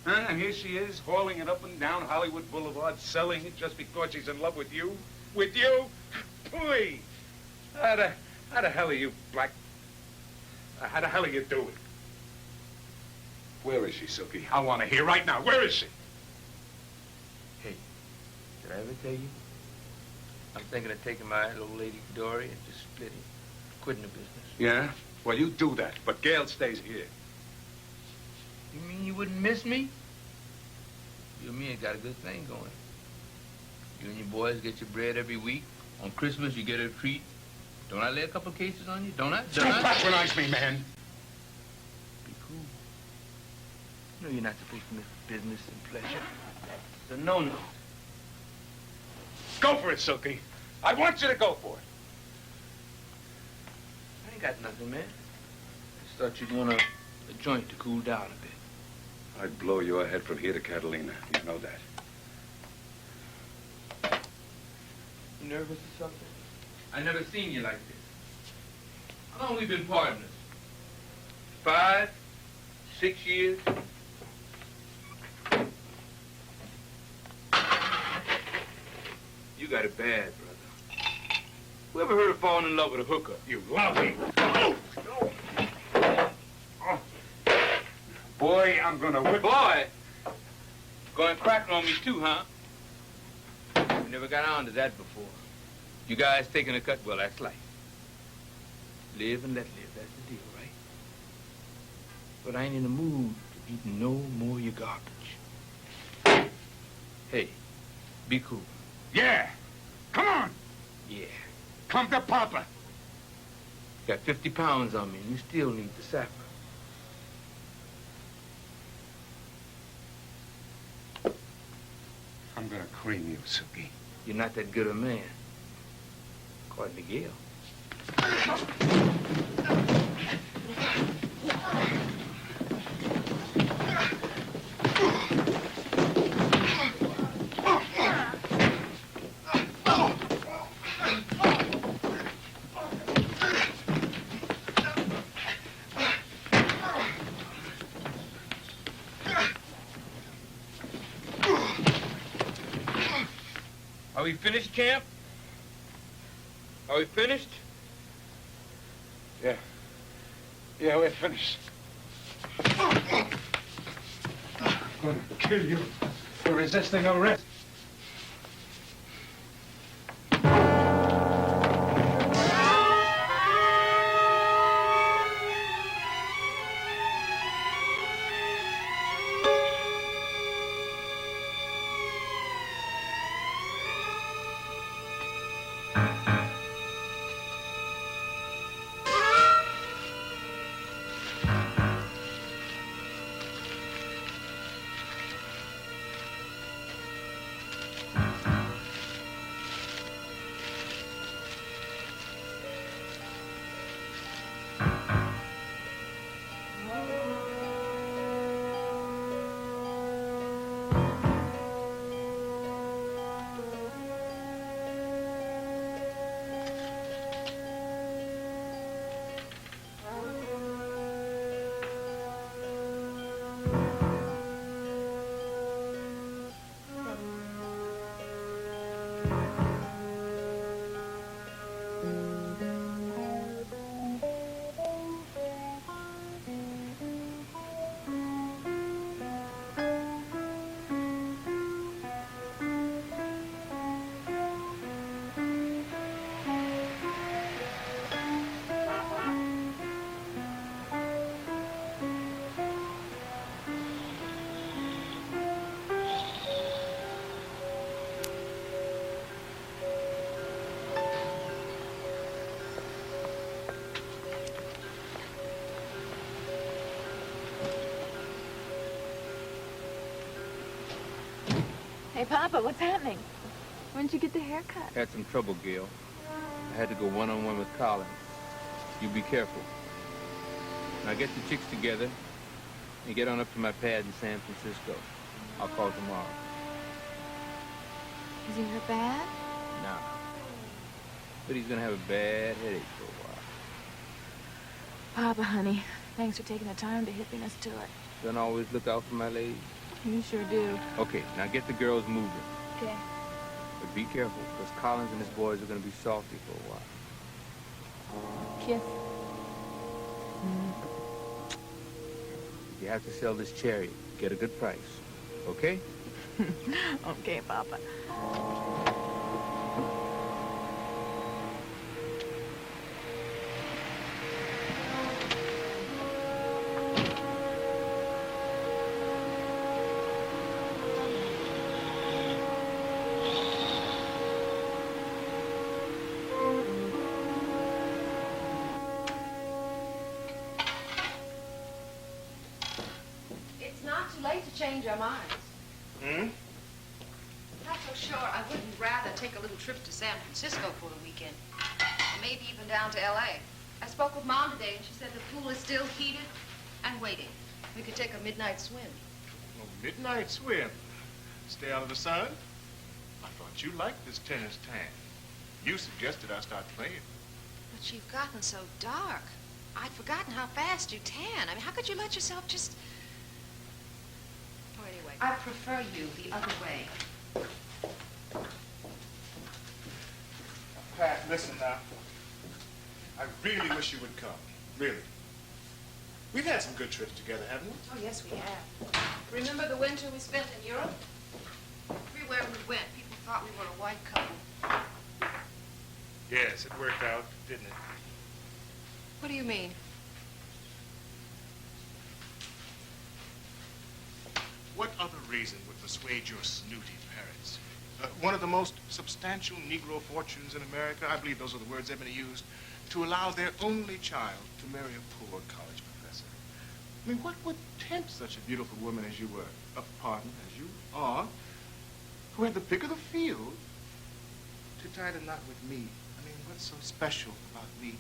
Huh? And here she is, hauling it up and down Hollywood Boulevard, selling it just because she's in love with you. With you? Please. How the hell are you, Black? How the hell are you doing? Where is she, Silky? I want to hear right now. Where is she? Hey, did I ever tell you? I'm thinking of taking my little lady Dory and just splitting, quitting the business. Yeah? Well, you do that, but Gail stays here. You mean you wouldn't miss me? You and me ain't got a good thing going. You and your boys get your bread every week. On Christmas, you get a treat. Don't I lay a couple cases on you? Don't I? Don't patronize me, man. Be cool. You know you're not supposed to mix business and pleasure. It's a no-no. Go for it, Silky. I want you to go for it. I ain't got nothing, man. Just thought you'd want a joint to cool down a bit. I'd blow your head from here to Catalina. You know that. You nervous or something? I never seen you like this. How long we been partners? 5, 6 years? You got it bad, brother. Who ever heard of falling in love with a hooker? You lousy. Boy, I'm gonna whip... Boy! Going cracking on me too, huh? We never got on to that before. You guys taking a cut? Well, that's life. Live and let live. That's the deal, right? But I ain't in the mood to eat no more of your garbage. Hey, be cool. Yeah. Come on. Yeah. Come to Papa. Got 50 pounds on me, and you still need the sapper. I'm gonna cream you, Silky. You're not that good a man. According to Gail. Are we finished, champ? Are we finished? Yeah. Yeah, we're finished. I'm gonna kill you for resisting arrest. Hey, Papa, what's happening? When did you get the haircut? Had some trouble, Gail. I had to go one-on-one with Collins. You be careful. Now get the chicks together and get on up to my pad in San Francisco. I'll call tomorrow. Is he hurt bad? Nah. But he's gonna have a bad headache for a while. Papa, honey, thanks for taking the time to hipping us to it. Don't always look out for my lady. You sure do. Okay, now get the girls moving. Okay. But be careful, because Collins and his boys are gonna be salty for a while. Kiss. If you have to sell this chariot, get a good price. Okay? Okay, Papa. It's not too late to change our minds. Hmm? Not so sure I wouldn't rather take a little trip to San Francisco for the weekend. Or maybe even down to L.A. I spoke with Mom today, and she said the pool is still heated and waiting. We could take a midnight swim. Oh, midnight swim. Stay out of the sun? I thought you liked this tennis tan. You suggested I start playing. But you've gotten so dark. I'd forgotten how fast you tan. I mean, how could you let yourself just... Oh, anyway, I prefer you the other way. Pat, listen now. I really wish you would come. Really. We've had some good trips together, haven't we? Oh, yes, we have. Remember the winter we spent in Europe? Everywhere we went, people thought we were a white couple. Yes, it worked out, didn't it? What do you mean? What other reason would persuade your snooty parents? One of the most substantial Negro fortunes in America, I believe those are the words Ebony used, to allow their only child to marry a poor college professor. I mean, what would tempt such a beautiful woman as you were, as you are, who had the pick of the field, to tie the knot with me? I mean, what's so special about me?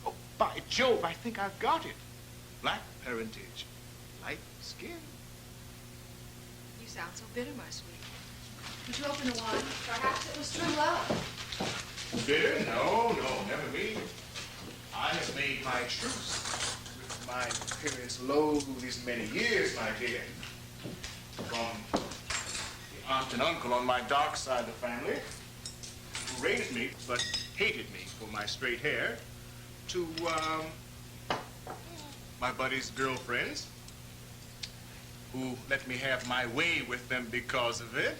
Oh, by Jove, I think I've got it. Black parentage, light skin. You sound so bitter, my sweet. Would you open the wine? Perhaps it was true love. Bitter? No, never me. I have made my truce with my parents' low these many years, my dear. From the aunt and uncle on my dark side of the family, who raised me but hated me for my straight hair, to my buddies' girlfriends, who let me have my way with them because of it,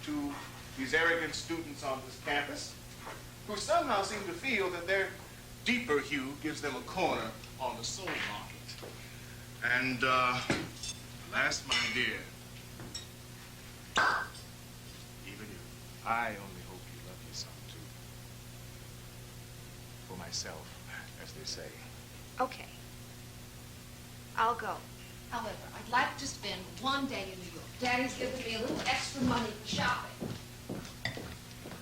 to these arrogant students on this campus, who somehow seem to feel that their deeper hue gives them a corner on the soul market. And, last, my dear, even you, I only hope you love your son, too. For myself, as they say. Okay. I'll go. However, I'd like to spend one day in New York. Daddy's given me a little extra money for shopping.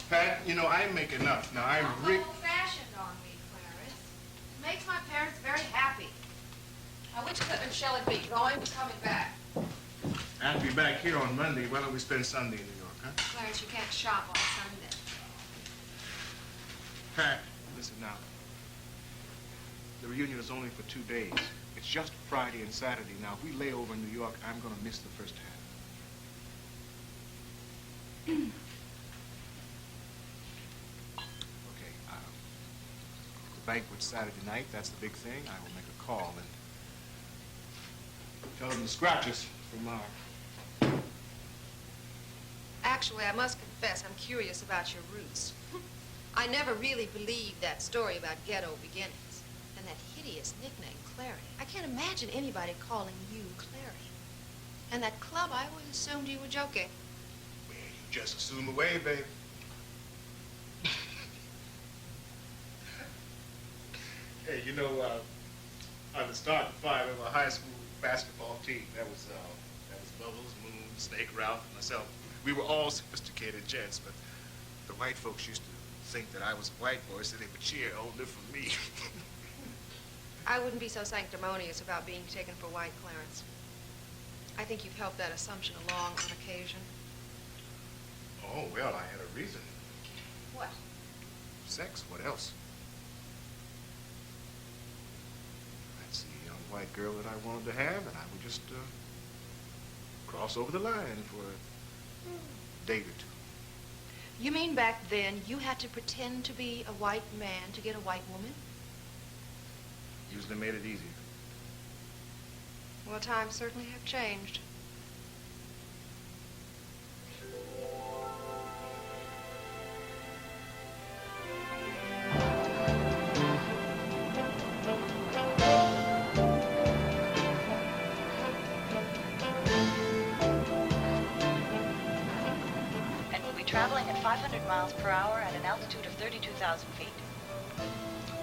Pat, you know, I make enough. Now, I'm Don't go old-fashioned on me, Clarence. It makes my parents very happy. Now, which Clip shall it be? Going or coming back? I'll be back here on Monday. Why don't we spend Sunday in New York, huh? Clarence, you can't shop on Sunday. Pat, listen now. The reunion is only for 2 days. It's just Friday and Saturday. Now, if we lay over in New York, I'm going to miss the first half. Okay, the banquet's Saturday night. That's the big thing. I will make a call and tell them to scratch us from our... Actually, I must confess, I'm curious about your roots. I never really believed that story about ghetto beginnings and that hideous nickname, Clary. I can't imagine anybody calling you Clary. And that club, I always assumed you were joking. Well, you just assume away, babe. Hey, you know, I was starting five of a high school basketball team. That was Bubbles, Moon, Snake, Ralph, and myself. We were all sophisticated gents, but the white folks used to think that I was a white boy, so they would cheer only for me. I wouldn't be so sanctimonious about being taken for white, Clarence. I think you've helped that assumption along on occasion. Oh, well, I had a reason. What? Sex, what else? I'd see a young white girl that I wanted to have, and I would just cross over the line for a date or two. You mean back then you had to pretend to be a white man to get a white woman? Usually made it easier. Well, times certainly have changed. And we'll be traveling at 500 miles per hour at an altitude of 32,000 feet.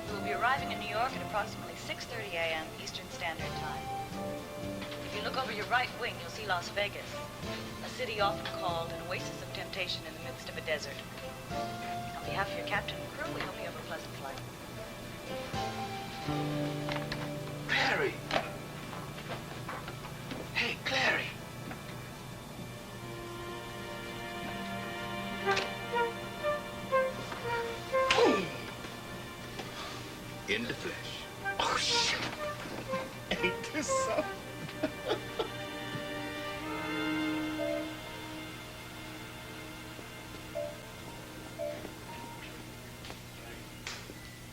We will be arriving in New York at approximately 6:30 a.m. Eastern Standard Time. If you look over your right wing, you'll see Las Vegas, a city often called an oasis of temptation in the midst of a desert. On behalf of your captain and crew, we hope you have a pleasant flight. Clary! Hey, Clary! Boom! In the flesh. Oh, shit. Ain't this something?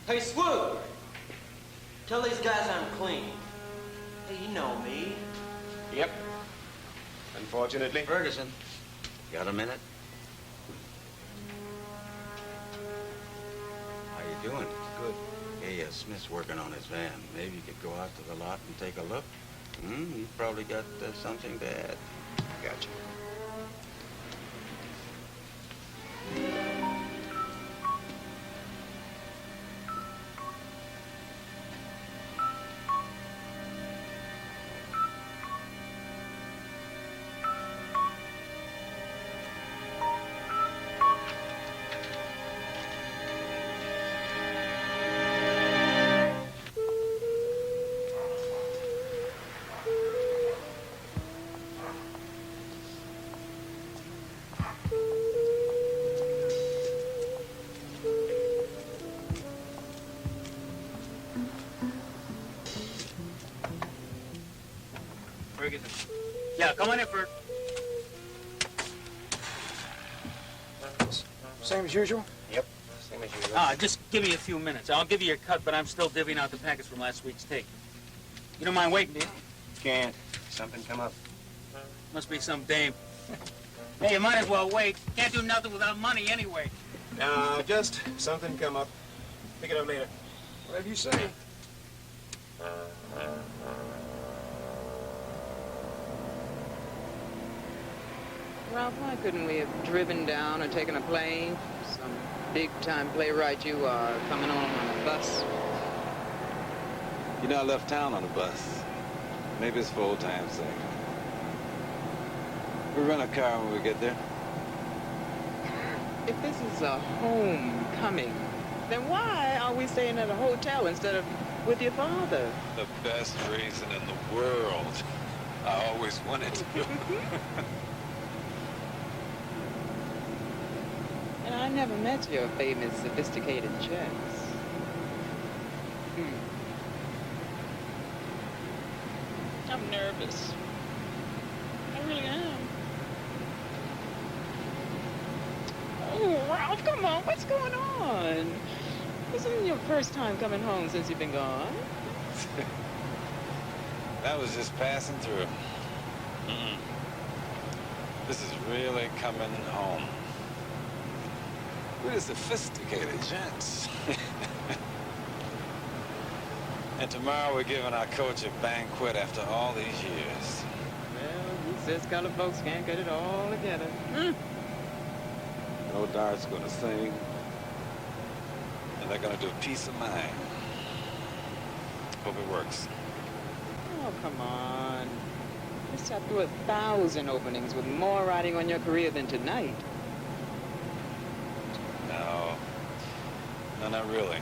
Hey, Swoop! Tell these guys I'm clean. Hey, you know me. Yep. Unfortunately. Ferguson, got a minute? How you doing? Good. Hey, Smith's working on his van. Maybe you could go out to the lot and take a look. You've probably got something to add. Gotcha. Ferguson. Yeah, come on in, Ferg. Same as usual? Yep. Same as usual. Just give me a few minutes. I'll give you your cut, but I'm still divvying out the packets from last week's take. You don't mind waiting, do you? Can't. Something come up. Must be some dame. Hey, you might as well wait. Can't do nothing without money anyway. No, just something come up. Pick it up later. Whatever you say. Ralph, why couldn't we have driven down or taken a plane? Some big-time playwright you are, coming on a bus. You know, I left town on a bus. Maybe it's for old time's sake. We'll rent a car when we get there. If this is a homecoming, then why are we staying at a hotel instead of with your father? The best reason in the world. I always wanted to. And I never met your famous Sophisticated Gents. I'm nervous. I really am. Oh, Ralph, come on. What's going on? This isn't your first time coming home since you've been gone. That was just passing through. This is really coming home. We're the Sophisticated Gents. And tomorrow we're giving our coach a banquet after all these years. Well, you cis-colored folks can't get it all together. No Dart's gonna sing. And they're gonna do Peace of Mind. Hope it works. Oh, come on. You shot through 1,000 openings with more riding on your career than tonight. No. No, not really.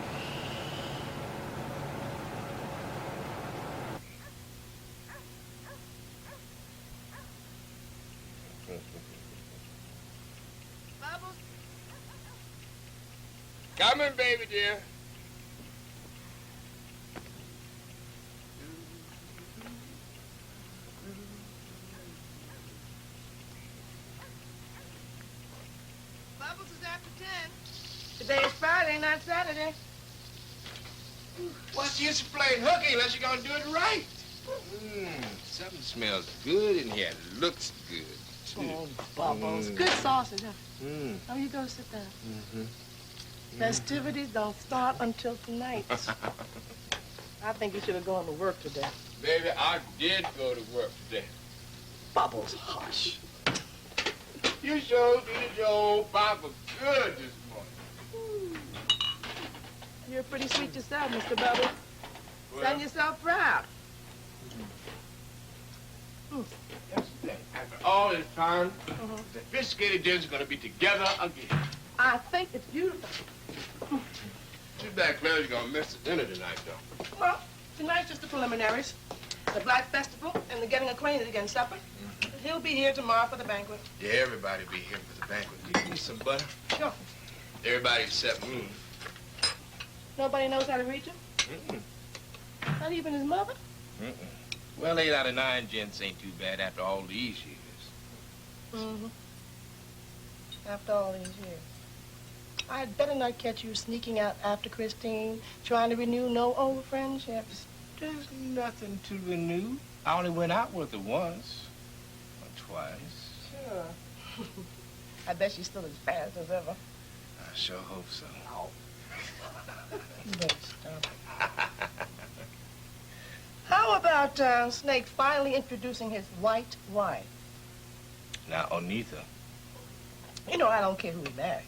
Coming, baby dear. Bubbles is after 10. Today is Friday, not Saturday. What's the use of playing hooky unless you're gonna do it right? Something smells good in here. Looks good, too. Oh, Bubbles. Good sausage, huh? Oh, you go sit down. Festivities don't start until tonight. I think you should have gone to work today. Baby, I did go to work today. Bubbles, hush. You sure did your old papa good this morning. You're pretty sweet yourself, Mr. Bubbles. Stand yourself proud. Yesterday, after all this time, the Sophisticated Gents are going to be together again. I think it's beautiful. Too bad Claire's going to miss the dinner tonight, though. Well, tonight's just the preliminaries. The Black Festival and the getting acquainted again supper. He'll be here tomorrow for the banquet. Yeah, everybody be here for the banquet. Can you give me some butter? Sure. Everybody except me. Nobody knows how to reach him? Not even his mother? Well, 8 out of 9 gents ain't too bad after all these years. After all these years. I'd better not catch you sneaking out after Christine, trying to renew no old friendships. There's nothing to renew. I only went out with her once. Or twice. Sure. I bet she's still as fast as ever. I sure hope so. You better stop. How about Snake finally introducing his white wife? Now, Onitha. You know, I don't care who he marries.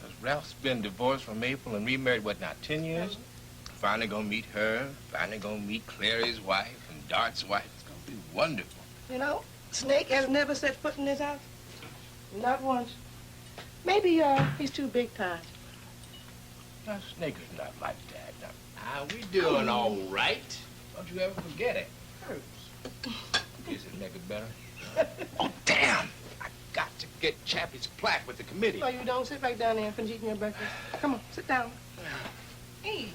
Because Ralph's been divorced from April and remarried, what now, 10 years? Finally gonna meet her, finally gonna meet Clary's wife and Dart's wife. It's gonna be wonderful. You know, Snake has never set foot in his house. Not once. Maybe he's too big time. Now, Snake is not like that. Now, we doing all right. Don't you ever forget it. Is it make it better? Oh, damn! I got to get Chappie's plaque with the committee. Oh, you don't? Sit back down there and finish eating your breakfast. Come on, sit down. Hey.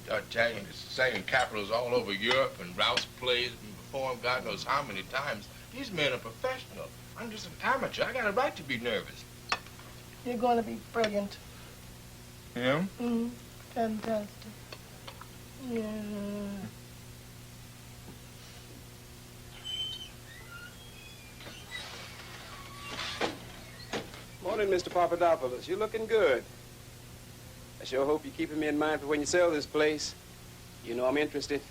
D'Artagnan is singing capitals all over Europe, and Rouse plays and performed God knows how many times. These men are professional. I'm just an amateur. I got a right to be nervous. You're going to be brilliant. Yeah? Fantastic. Yeah. Morning, Mr. Papadopoulos. You're looking good. I sure hope you're keeping me in mind for when you sell this place. You know I'm interested.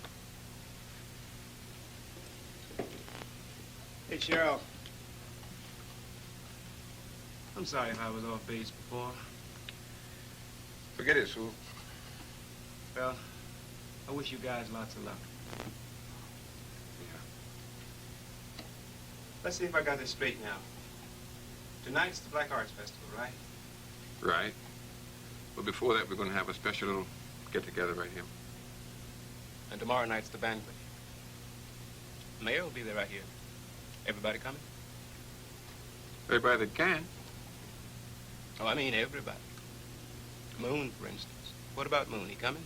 Hey, Cheryl. I'm sorry if I was off base before. Forget it, Sue. Well, I wish you guys lots of luck. Yeah. Let's see if I got this straight now. Tonight's the Black Arts Festival, right? Right. But before that, we're going to have a special little get-together right here. And tomorrow night's the banquet. The mayor will be there right here. Everybody coming? Everybody that can. Oh, I mean everybody. Moon, for instance. What about Moon? He coming?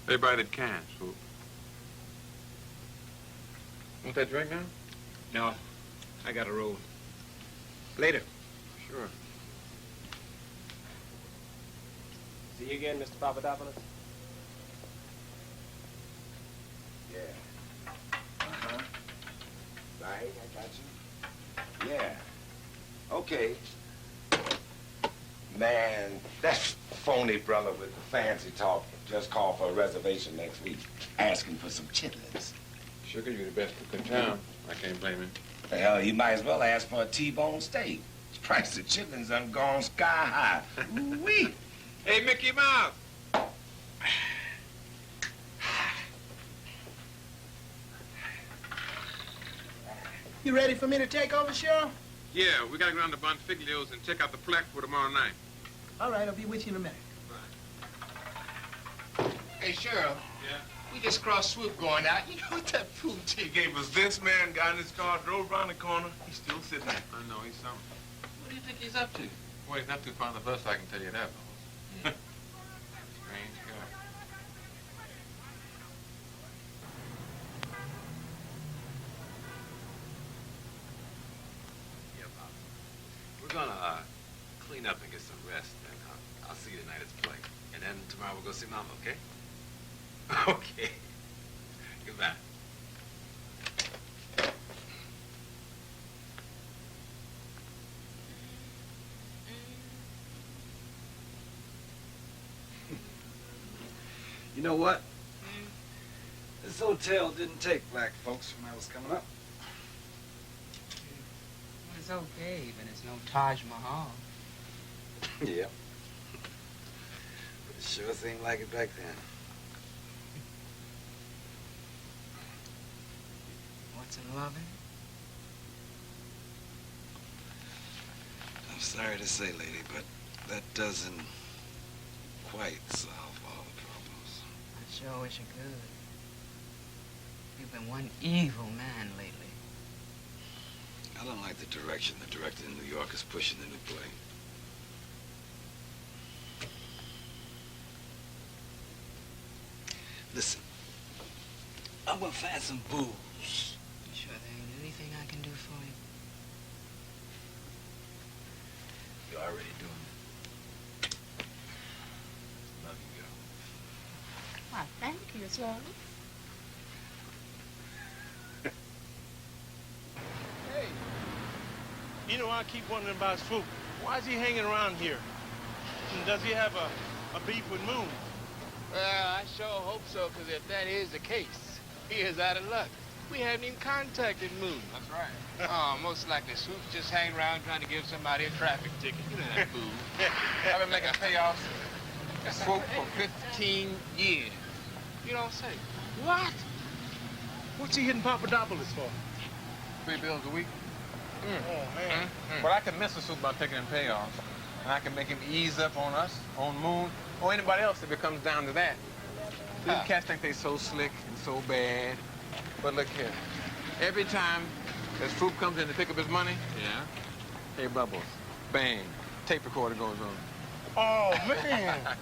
Everybody that can, Sue. Want that drink now? No. I got to roll. Later. Sure. See you again, Mr. Papadopoulos. Yeah. Right, I got you. Yeah. Okay. Man, that phony brother with the fancy talk just called for a reservation next week, asking for some chitlins. Sugar, you're the best cook in town. I can't blame him. The hell, he might as well ask for a T-bone steak. The price of chitlins done gone sky high. Ooh-wee. Hey, Mickey Mouse. You ready for me to take over, Sheriff? Yeah, we gotta go down to Manfocused and check out the plaque for tomorrow night. All right, I'll be with you in a minute. Hey, Sheriff. Yeah? We just crossed Swoop going out. You know what that fool chick gave us? This man got in his car, drove around the corner. He's still sitting there. I know, he's something. What do you think he's up to? Well, he's not too fond of us, I can tell you that. Strange guy. Yeah, Pop. We're gonna clean up and get some rest, and I'll see you tonight at the play. And then tomorrow we'll go see Mama, okay? Okay. Goodbye. You know what? This hotel didn't take black folks when I was coming up. It's okay, but it's no Taj Mahal. Yeah. But it sure seemed like it back then. What's in loving? I'm sorry to say, lady, but that doesn't quite solve all the problems. I sure wish it could. You've been one evil man lately. I don't like the direction the director in New York is pushing the new play. Listen, I'm gonna find some booze. You sure there ain't anything I can do for you? You're already doing it. Love you, girl. Why, thank you, son. Hey, you know, I keep wondering about Swoop. Why is he hanging around here? And does he have a beef with Moon? Well, I sure hope so, because if that is the case, he is out of luck. We haven't even contacted Moon. That's right. Oh, most likely Swoop's just hanging around trying to give somebody a traffic ticket. You know that fool. I've been making payoffs. Swoop for 15 years. You don't say. What? What's he hitting Papadopoulos for? 3 bills a week. Oh, man. But I can mess with Soup about taking them payoffs. And I can make him ease up on us, on Moon, or anybody else if it comes down to that. These cats think they so slick and so bad. But look here. Every time that Swoop comes in to pick up his money, Yeah? hey, Bubbles, bang, tape recorder goes on. Oh, man.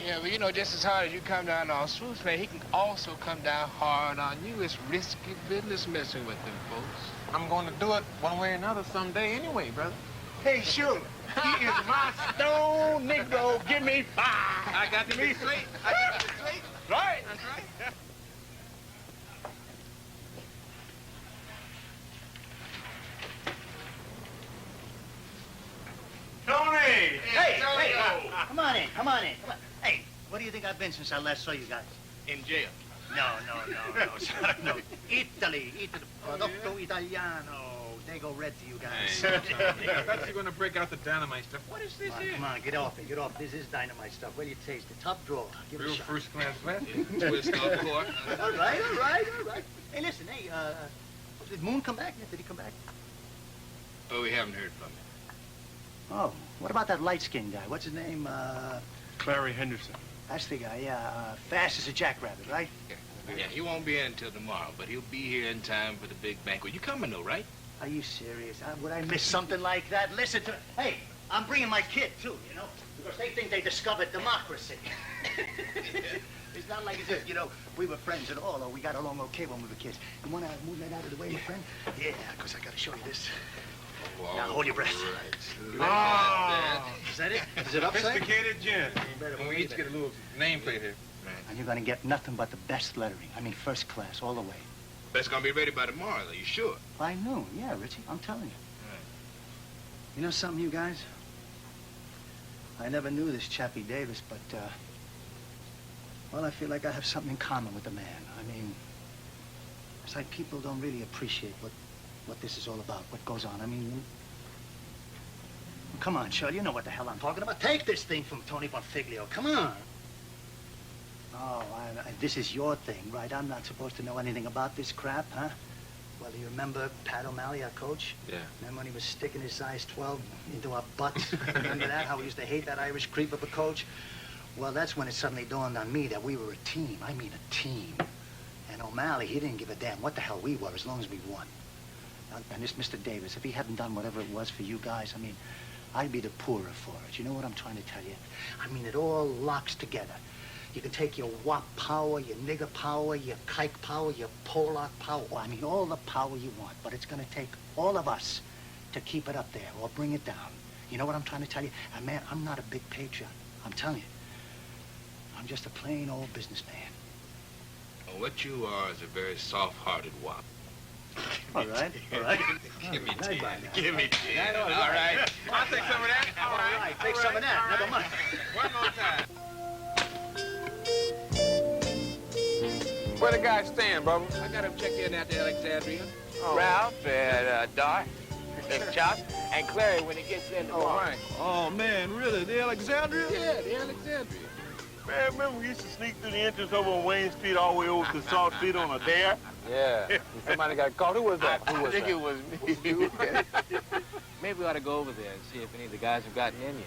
Yeah, but you know, just as hard as you come down on Swoop's, man, he can also come down hard on you. It's risky business messing with them folks. I'm going to do it one way or another someday anyway, brother. Hey, Shirley, he is my stone Negro. Give me 5. I got to be straight. I got to be straight. Right. That's right. Tony! Hey, come on in, come on in. Come on. Hey, where do you think I've been since I last saw you guys? In jail. No, son, no. Italy. Prodotto Italiano. They go red to you guys. I thought you were going to break out the dynamite stuff. What is this here? Come on, get off it, get off. This is dynamite stuff. Where do you taste it? Top drawer. Give it a Real shot. first-class glass. Twist off court. All right. Hey, listen, did Moon come back yet? Did he come back? Oh, we haven't heard from him. Oh, what about that light-skinned guy? What's his name? Clary Henderson. That's the guy, yeah. Fast as a jackrabbit, right? Yeah, he won't be in until tomorrow, but he'll be here in time for the big banquet. You coming, though, right? Are you serious? Would I miss something like that? Listen to me. Hey, I'm bringing my kid, too, you know, because they think they discovered democracy. It's not like as if, you know, we were friends at all, or we got along okay when we were kids. You want to move that out of the way, my friend? Yeah, because I got to show you this. Whoa, Now, hold your breath. Right. Is that it? Is it upside? Sophisticated Gents. And we each get a little nameplate here. And you're going to get nothing but the best lettering. I mean, first class, all the way. That's gonna be ready by tomorrow, though. You sure? By noon, yeah, Richie, I'm telling you. You know something, you guys? I never knew this Chappie Davis, but, well, I feel like I have something in common with the man. I mean, it's like people don't really appreciate what this is all about, what goes on. I mean, come on, Shirley, you know what the hell I'm talking about. Take this thing from Tony Bonfiglio, come on. Oh, this is your thing, right? I'm not supposed to know anything about this crap, huh? Well, do you remember Pat O'Malley, our coach? Yeah. Remember when he was sticking his size 12 into our butts? Remember that? How we used to hate that Irish creep of a coach? Well, that's when it suddenly dawned on me that we were a team. I mean, a team. And O'Malley, he didn't give a damn what the hell we were as long as we won. And this Mr. Davis, if he hadn't done whatever it was for you guys, I mean, I'd be the poorer for it. You know what I'm trying to tell you? I mean, it all locks together. You can take your WAP power, your nigger power, your kike power, your Polak power. I mean, all the power you want. But it's going to take all of us to keep it up there or bring it down. You know what I'm trying to tell you? And man, I'm not a big patriot. I'm telling you. I'm just a plain old businessman. Well, what you are is a very soft-hearted wop. All right, all right. Give me 10. Give me 10. All right. right. I'll take some of that. All right, take some of that. Never mind. One more time. Where the guy stand, Bubba? I got him checked in at the Alexandria. Oh. Ralph and Dart, and Chuck, and Clary when he gets in tomorrow. Right. Oh, man, really? The Alexandria? Yeah, the Alexandria. Man, remember we used to sneak through the entrance over on Wayne Street all the way over to Salt Street on a dare? Yeah. Somebody got caught. Who was that? I think it was me. Maybe we ought to go over there and see if any of the guys have gotten in yet.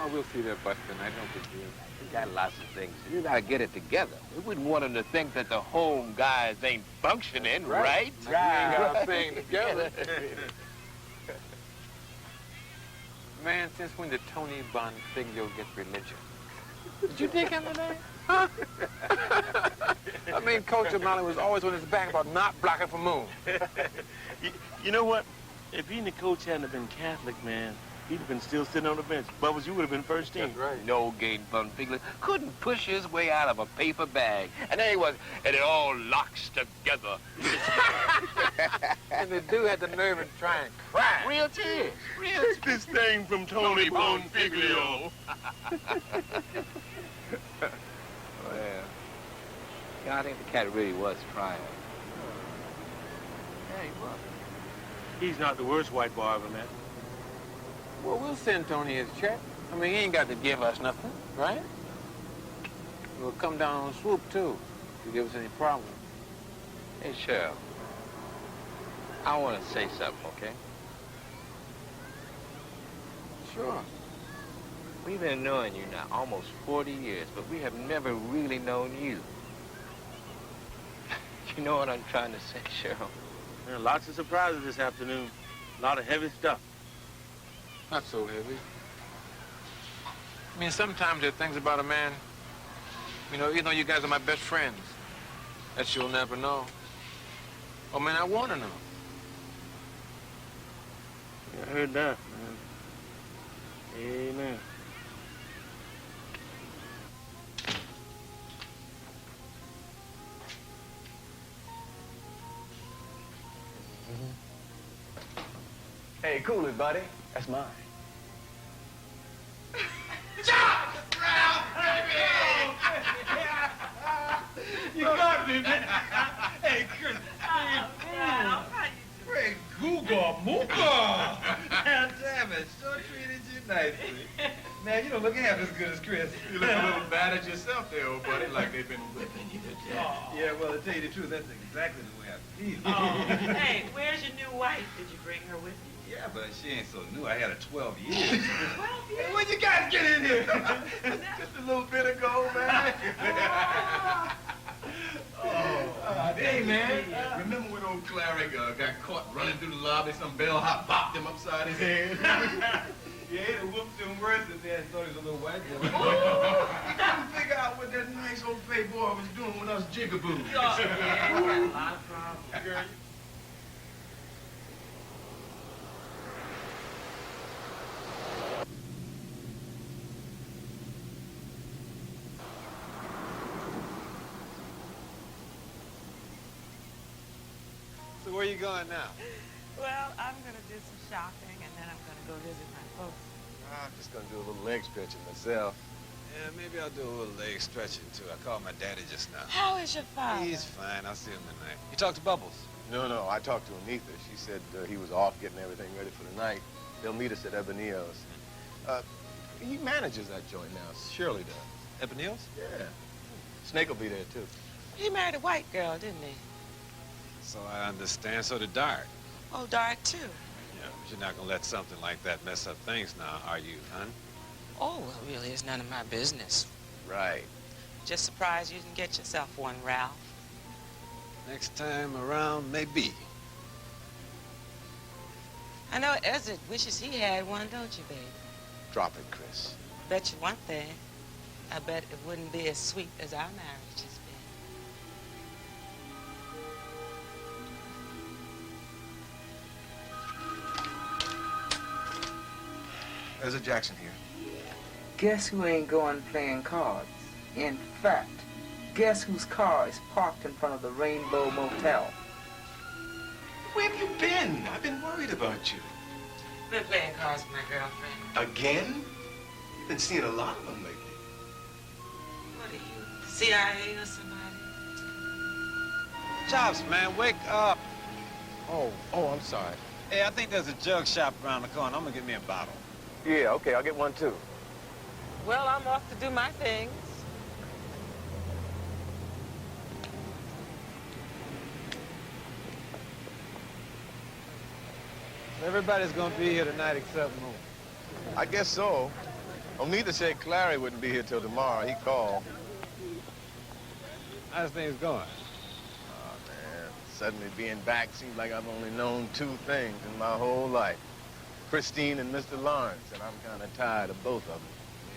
Oh, we'll see that bus tonight. Don't be deal. We got lots of things. You gotta get it together. We wouldn't want them to think that the home guys ain't functioning, right? Like we ain't got our thing together. Man, since when did Tony Bonfiglio get religion? Did you dig him today? Huh? I mean, Coach O'Malley was always on his back about not blocking for Moon. You know what? If he and the coach hadn't have been Catholic, man, he'd have been still sitting on the bench. Bubbles, you would have been first team. That's right. No game Bonfiglio couldn't push his way out of a paper bag. And there he was, and it all locks together. And the dude had the nerve to try and cry. Real tears. Real Take this thing from Tony Bonfiglio. Well, yeah, I think the cat really was crying. Yeah, he was. He's not the worst white boy I ever met. Well, we'll send Tony his check. I mean, he ain't got to give us nothing, right? We'll come down on swoop, too, if you give us any problem. Hey, Cheryl, I want to say something, okay? Sure. We've been knowing you now almost 40 years, but we have never really known you. You know what I'm trying to say, Cheryl? There are lots of surprises this afternoon. A lot of heavy stuff. Not so heavy. I mean, sometimes there are things about a man, you know, you guys are my best friends, that you'll never know. Oh, man, I want to know. Yeah, I heard that, man. Amen. Hey, cool it, buddy. That's mine. You got me, man. Hey, Chris. Great Google Mooka. Damn it, sure treated you nicely. Man, you don't look half as good as Chris. You look a little bad at yourself there, old buddy, like they've been whipping you to death. Yeah, well, to tell you the truth, that's exactly the way I feel. Oh, hey, where's your new wife? Did you bring her with you? Yeah, but she ain't so new. I had her 12 years. 12 years? Hey, when you guys get in here? Just a little bit ago, man. Hey, man, remember when old Clary got caught running through the lobby? Some bellhop bopped him upside his head. Yeah, he'd have whooped him worse if they had thought he was a little white boy. He couldn't figure out what that nice old fat boy was doing with us jigaboos. Yeah, he got a lot of problems. Girl, So where you going now? Well, I'm going to do some shopping, and then I'm going to go visit my folks. I'm just gonna do a little leg stretching myself. yeah, maybe I'll do a little leg stretching, too. I called my daddy just now. How is your father? He's fine. I'll see him tonight. You talked to Bubbles? No, I talked to Anita. She said he was off getting everything ready for the night. They'll meet us at Ebonil's. He manages that joint now. Shirley does. Ebonil's? Yeah. Snake will be there, too. He married a white girl, didn't he? So I understand. So did Dart. Oh, Dart, too. Yeah, but you're not gonna let something like that mess up things now, are you, hon? Oh, well, really, it's none of my business. Right. Just surprised you didn't get yourself one, Ralph. Next time around, maybe. I know Ezra wishes he had one, don't you, baby? Drop it, Chris. Bet you one thing. I bet it wouldn't be as sweet as our marriage has been. There's a Jackson here. Guess who ain't going playing cards? In fact, guess whose car is parked in front of the Rainbow Motel? Where have you been? I've been worried about you. Been playing cards with my girlfriend. Again? You've been seeing a lot of them lately. What are you, CIA or somebody? Chops, man, wake up. Oh, I'm sorry. Hey, I think there's a jug shop around the corner. I'm gonna get me a bottle. Yeah, okay, I'll get one, too. Well, I'm off to do my things. Everybody's gonna be here tonight except Moon. I guess so. Onita said Clary wouldn't be here till tomorrow. He called. How's things going? Oh, man. Suddenly being back seems like I've only known two things in my whole life. Christine and Mr. Lawrence, and I'm kind of tired of both of them.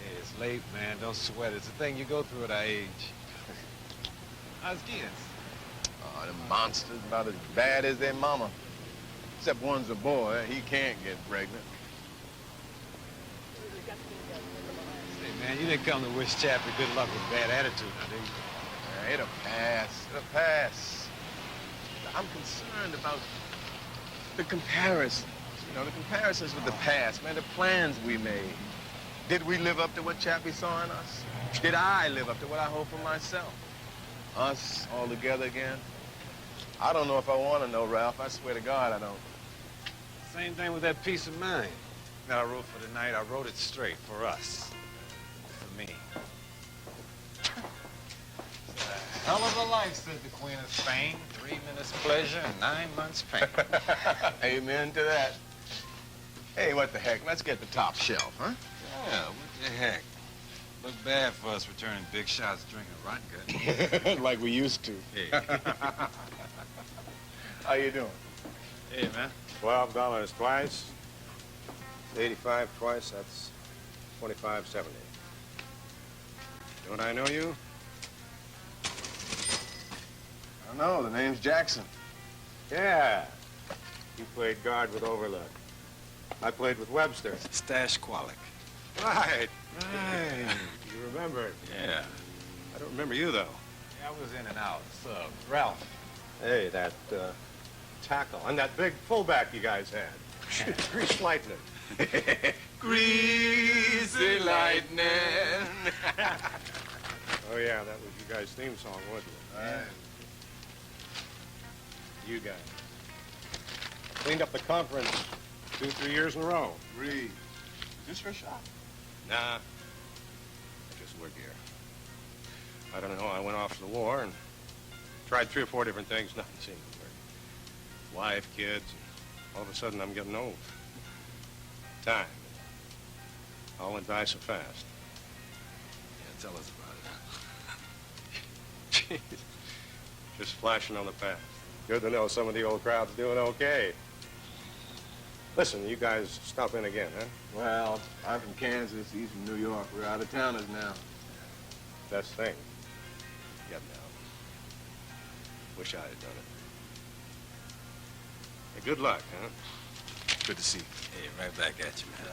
Yeah, it's late, man. Don't sweat it. It's a thing you go through at our age. How's kids? Oh, them monsters about as bad as their mama. Except one's a boy. He can't get pregnant. Say, man, you didn't come to wish Chappie good luck with bad attitude, now, did you? Yeah, it'll pass. It'll pass. I'm concerned about the comparisons. You know, the comparisons with the past, man, the plans we made. Did we live up to what Chappie saw in us? Did I live up to what I hope for myself? Us all together again? I don't know if I want to know, Ralph. I swear to God, I don't. Same thing with that peace of mind that I wrote for tonight. I wrote it straight for us. For me. Hell of a life, said the Queen of Spain. 3 minutes pleasure and 9 months pain. Amen to that. Hey, what the heck? Let's get the top shelf, huh? Yeah, what the heck? Look bad for us returning big shots drinking rotten gut. Like we used to. Hey. How you doing? Hey, man. $12 twice. 85 twice, that's 25.70. Don't I know you? I don't know. The name's Jackson. Yeah. You played guard with Overlook. I played with Webster. Stash Qualic. Right. You remember it? Yeah. I don't remember you, though. Yeah, I was in and out. Ralph. Hey, that tackle and that big fullback you guys had. Grease lightning. Greasy lightning. Oh, yeah, that was you guys' theme song, wasn't it? Right. You guys. Cleaned up the conference 2-3 years in a row. Reed. Is this your shop? Nah. I just work here. I don't know. I went off to the war and tried 3 or 4 different things. Nothing seemed to work. Wife, kids, and all of a sudden I'm getting old. Time. All went by so fast. Yeah, tell us about Jeez. Just flashing on the past. Good to know some of the old crowd's doing okay. Listen, you guys stop in again, huh? Well, I'm from Kansas. He's from New York. We're out of towners now. Best thing. Getting out. Wish I had done it. Hey, good luck, huh? Good to see you. Hey, right back at you, man.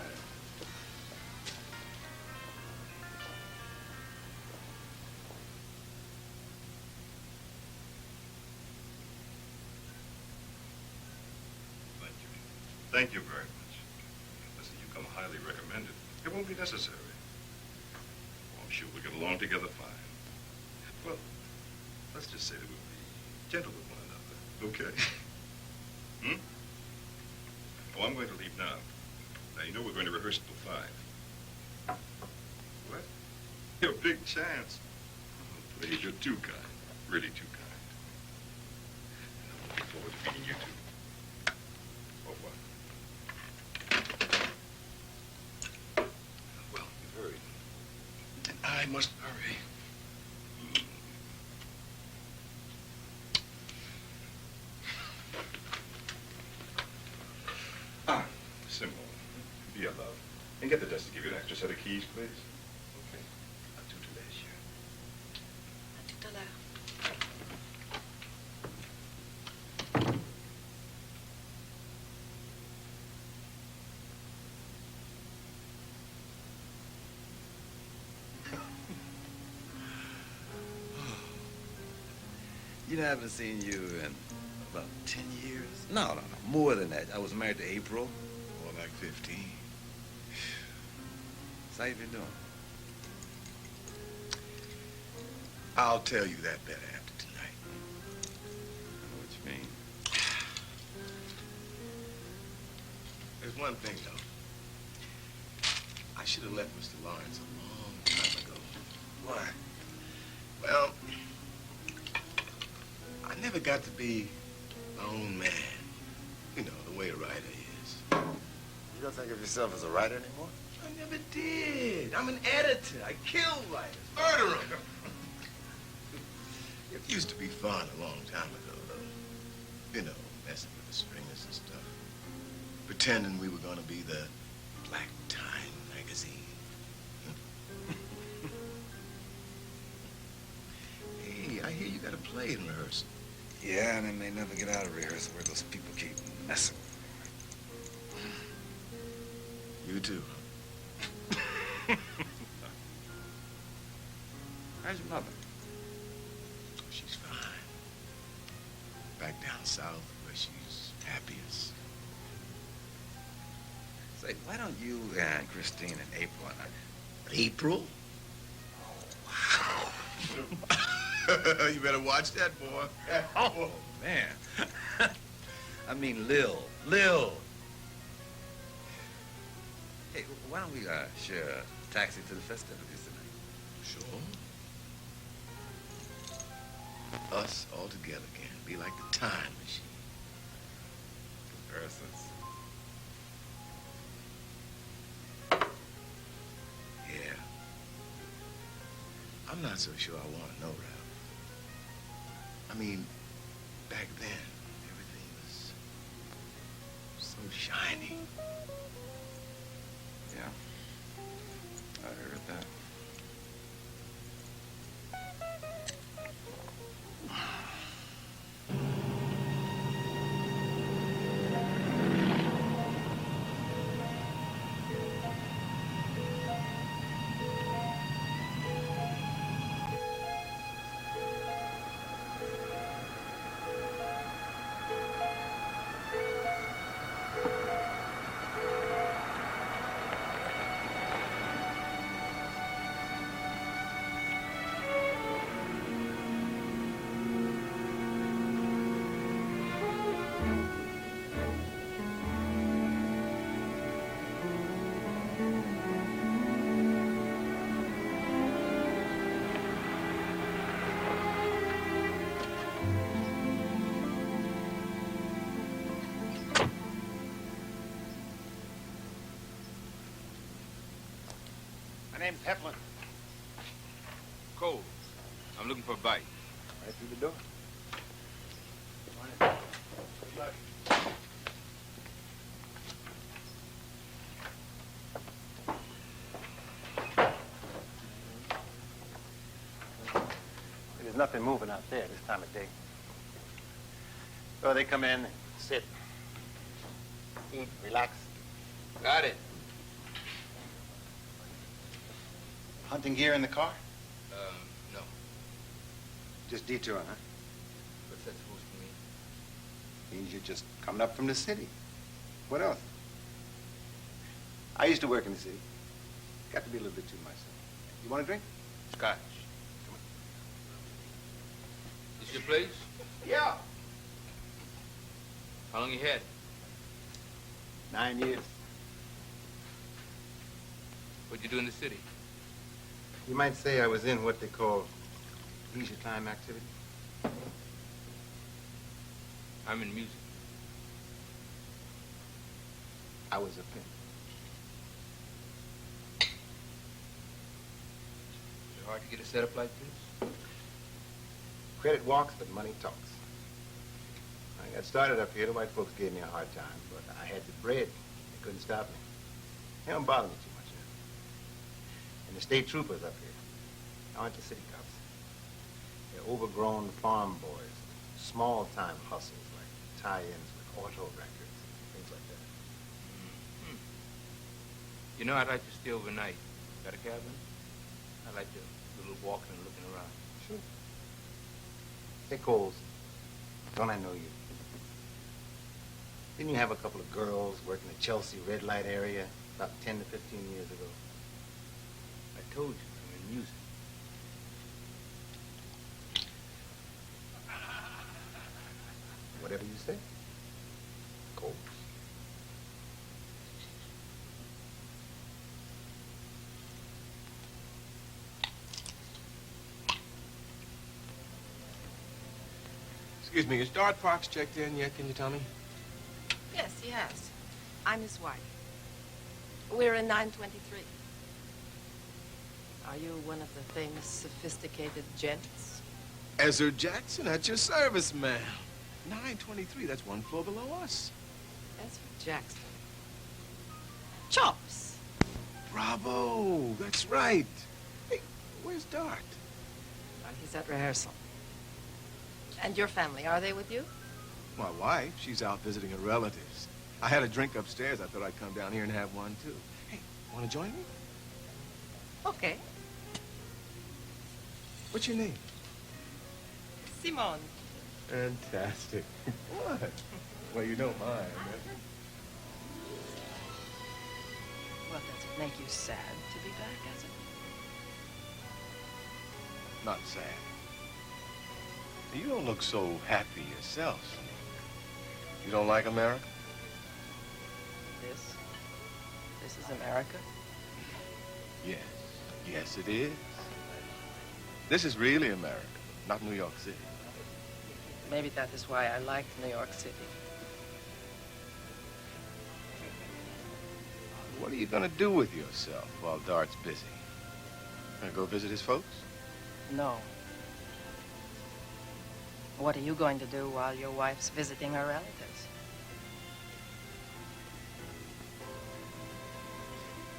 Thank you very much. Listen, you come highly recommended. It won't be necessary. Oh, I'm sure we'll get along together fine. Well, let's just say that we'll be gentle with one another, okay? Oh, I'm going to leave now. Now, you know we're going to rehearse till 5. What? Your big chance. Oh, Please, you're too kind. Really too kind. And I'm looking forward to meeting you too. Au revoir. Well, you've hurried. And I must hurry. Simple. Be a love. And get the desk to give you an extra set of keys, please. Okay. À tout à l'heure. À tout à l'heure. You know, I haven't seen you in about 10 years. No, more than that. I was married to April. More like 15. So how you been doing? I'll tell you that better after tonight. I know what you mean. There's one thing, though. I should have left Mr. Lawrence a long time ago. Why? Well, I never got to be my own man. You know, the way a writer is. You don't think of yourself as a writer anymore? I never did. I'm an editor. I kill writers, murder them. It used to be fun a long time ago, though. You know, messing with the stringers and stuff. Pretending we were going to be the Black Time magazine. Hey, I hear you got a play in rehearsal. Yeah, and they may never get out of rehearsal where those people keep messing with me. You too. How's your mother? She's fine. Back down south where she's happiest. Say, why don't you and Christine and April and I... April? Oh, wow. You better watch that, boy. Oh, man. I mean, Lil. Hey, why don't we share a taxi to the festivities tonight? Sure. Us all together can be like the time machine. Comparisons. Yeah. I'm not so sure I want to know, Ralph. I mean, back then, everything was so shiny. Yeah. I heard that. My name's Heflin. Cold. I'm looking for a bite. Right through the door. There's nothing moving out there this time of day. So they come in and sit, eat, relax. Got it. Hunting gear in the car? No. Just detour, huh? What's that supposed to mean? Means you're just coming up from the city. What else? I used to work in the city. Got to be a little bit too myself. You want a drink? Scotch. This your place? Yeah. How long you had? 9 years. What'd you do in the city? You might say I was in what they call leisure time activity? I'm in music. I was a pimp. Is it hard to get a setup like this? Credit walks, but money talks. I got started up here. The white folks gave me a hard time, but I had the bread. They couldn't stop me. They don't bother me too much now. And the state troopers up here aren't the city cops. They're overgrown farm boys, small-time hustles like tie-ins with auto records, things like that. You know, I'd like to stay overnight. Got a cabin? I'd like to do a little walking and looking around. Sure. Say, Coles, don't I know you? Didn't you have a couple of girls working the Chelsea red light area about 10 to 15 years ago? I told you, I'm in music. Whatever you say. Coles. Excuse me, is Dart Parks checked in yet? Can you tell me? Yes, he has. I'm his wife. We're in 923. Are you one of the famous Sophisticated Gents? Ezra Jackson at your service, ma'am. 923, that's one floor below us. Ezra Jackson. Chops. Bravo, that's right. Hey, where's Dart? He's at rehearsal. And your family, are they with you? My wife, she's out visiting her relatives. I had a drink upstairs. I thought I'd come down here and have one, too. Hey, want to join me? Okay. What's your name? Simone. Fantastic. What? Well, you don't mind. Well, does it make you sad to be back, Ezra? Not sad. You don't look so happy yourself. You don't like America? This is America? Yes. Yes, it is. This is really America, not New York City. Maybe that is why I like New York City. What are you gonna do with yourself while Dart's busy? Gonna go visit his folks? No. What are you going to do while your wife's visiting her relatives?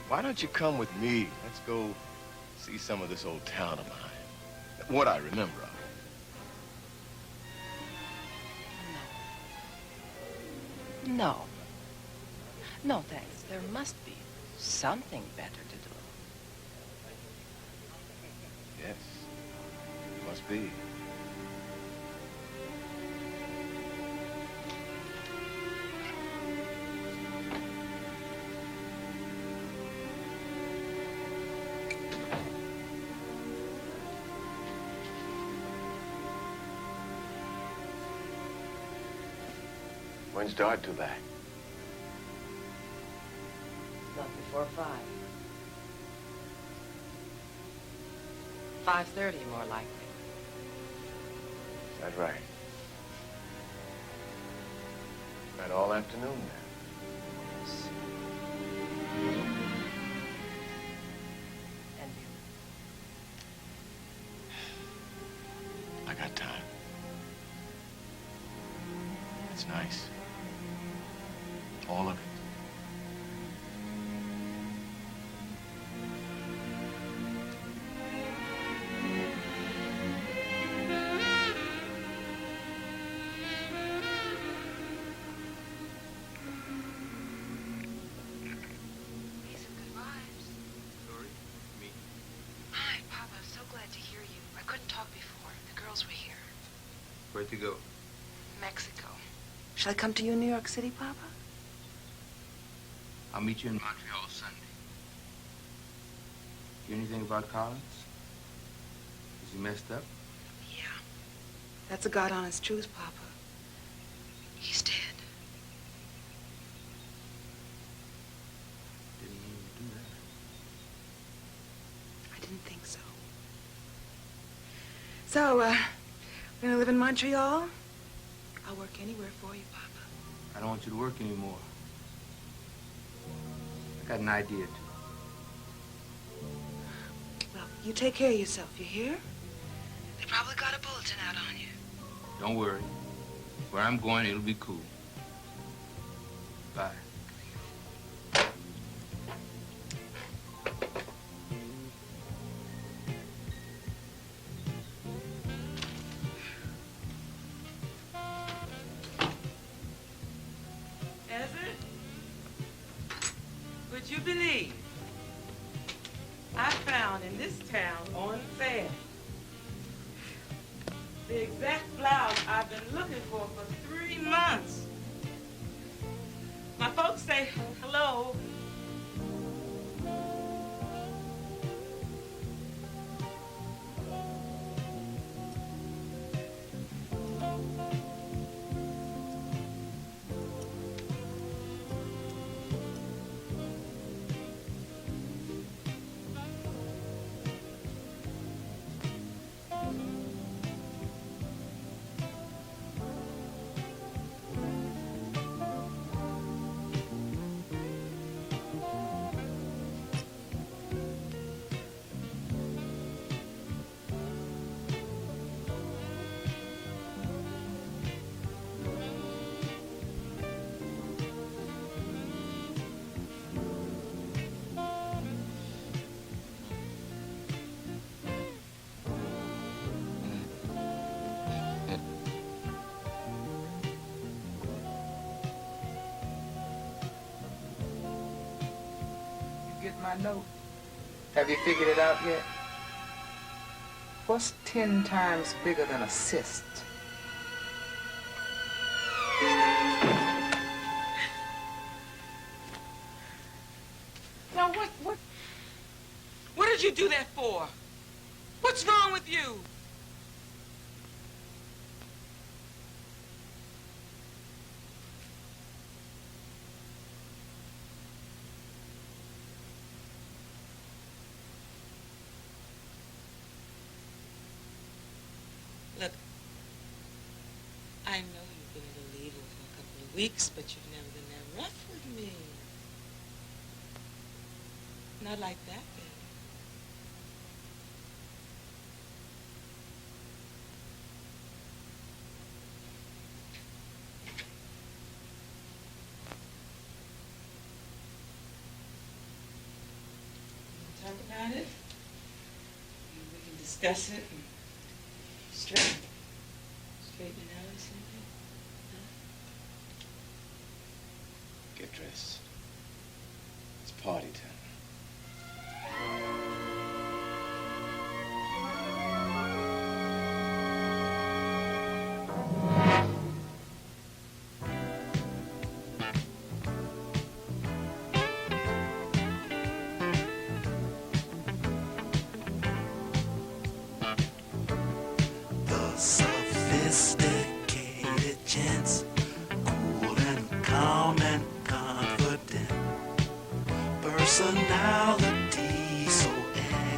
Why don't you come with me? Let's go see some of this old town of mine. What I remember of it. No. No, thanks. There must be something better to do. Yes. Must be. When's Dart due back? Not before 5. 5:30, more likely. Is that right? Right all afternoon then. Yes. And you? I got time. It's nice. All of it. Hi, Papa. So glad to hear you. I couldn't talk before. The girls were here. Where'd you go? Mexico. Shall I come to you in New York City, Papa? I'll meet you in Montreal Sunday. Hear anything about Collins? Is he messed up? Yeah. That's a God-honest truth, Papa. He's dead. Didn't mean to do that. I didn't think so. So, we're gonna live in Montreal? I'll work anywhere for you, Papa. I don't want you to work anymore. I got an idea, too. Well, you take care of yourself, you hear? They probably got a bulletin out on you. Don't worry. Where I'm going, it'll be cool. Bye. Would you believe I found in this town on the fair the exact blouse I've been looking for 3 months? My folks say hello. My note. Have you figured it out yet? What's 10 times bigger than a cyst? Now what did you do that for? What's wrong with you? Look, I know you've been illegal for a couple of weeks, but you've never been that rough with me. Not like that, baby. We'll talk about it. We can discuss it. Straighten it out or something? Huh? Get dressed. It's party time. Sophisticated gents, cool and calm and confident. Personality so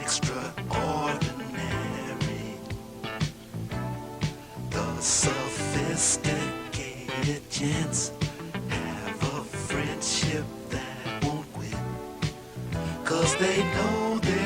extraordinary. The sophisticated gents have a friendship that won't quit, 'cause they know they're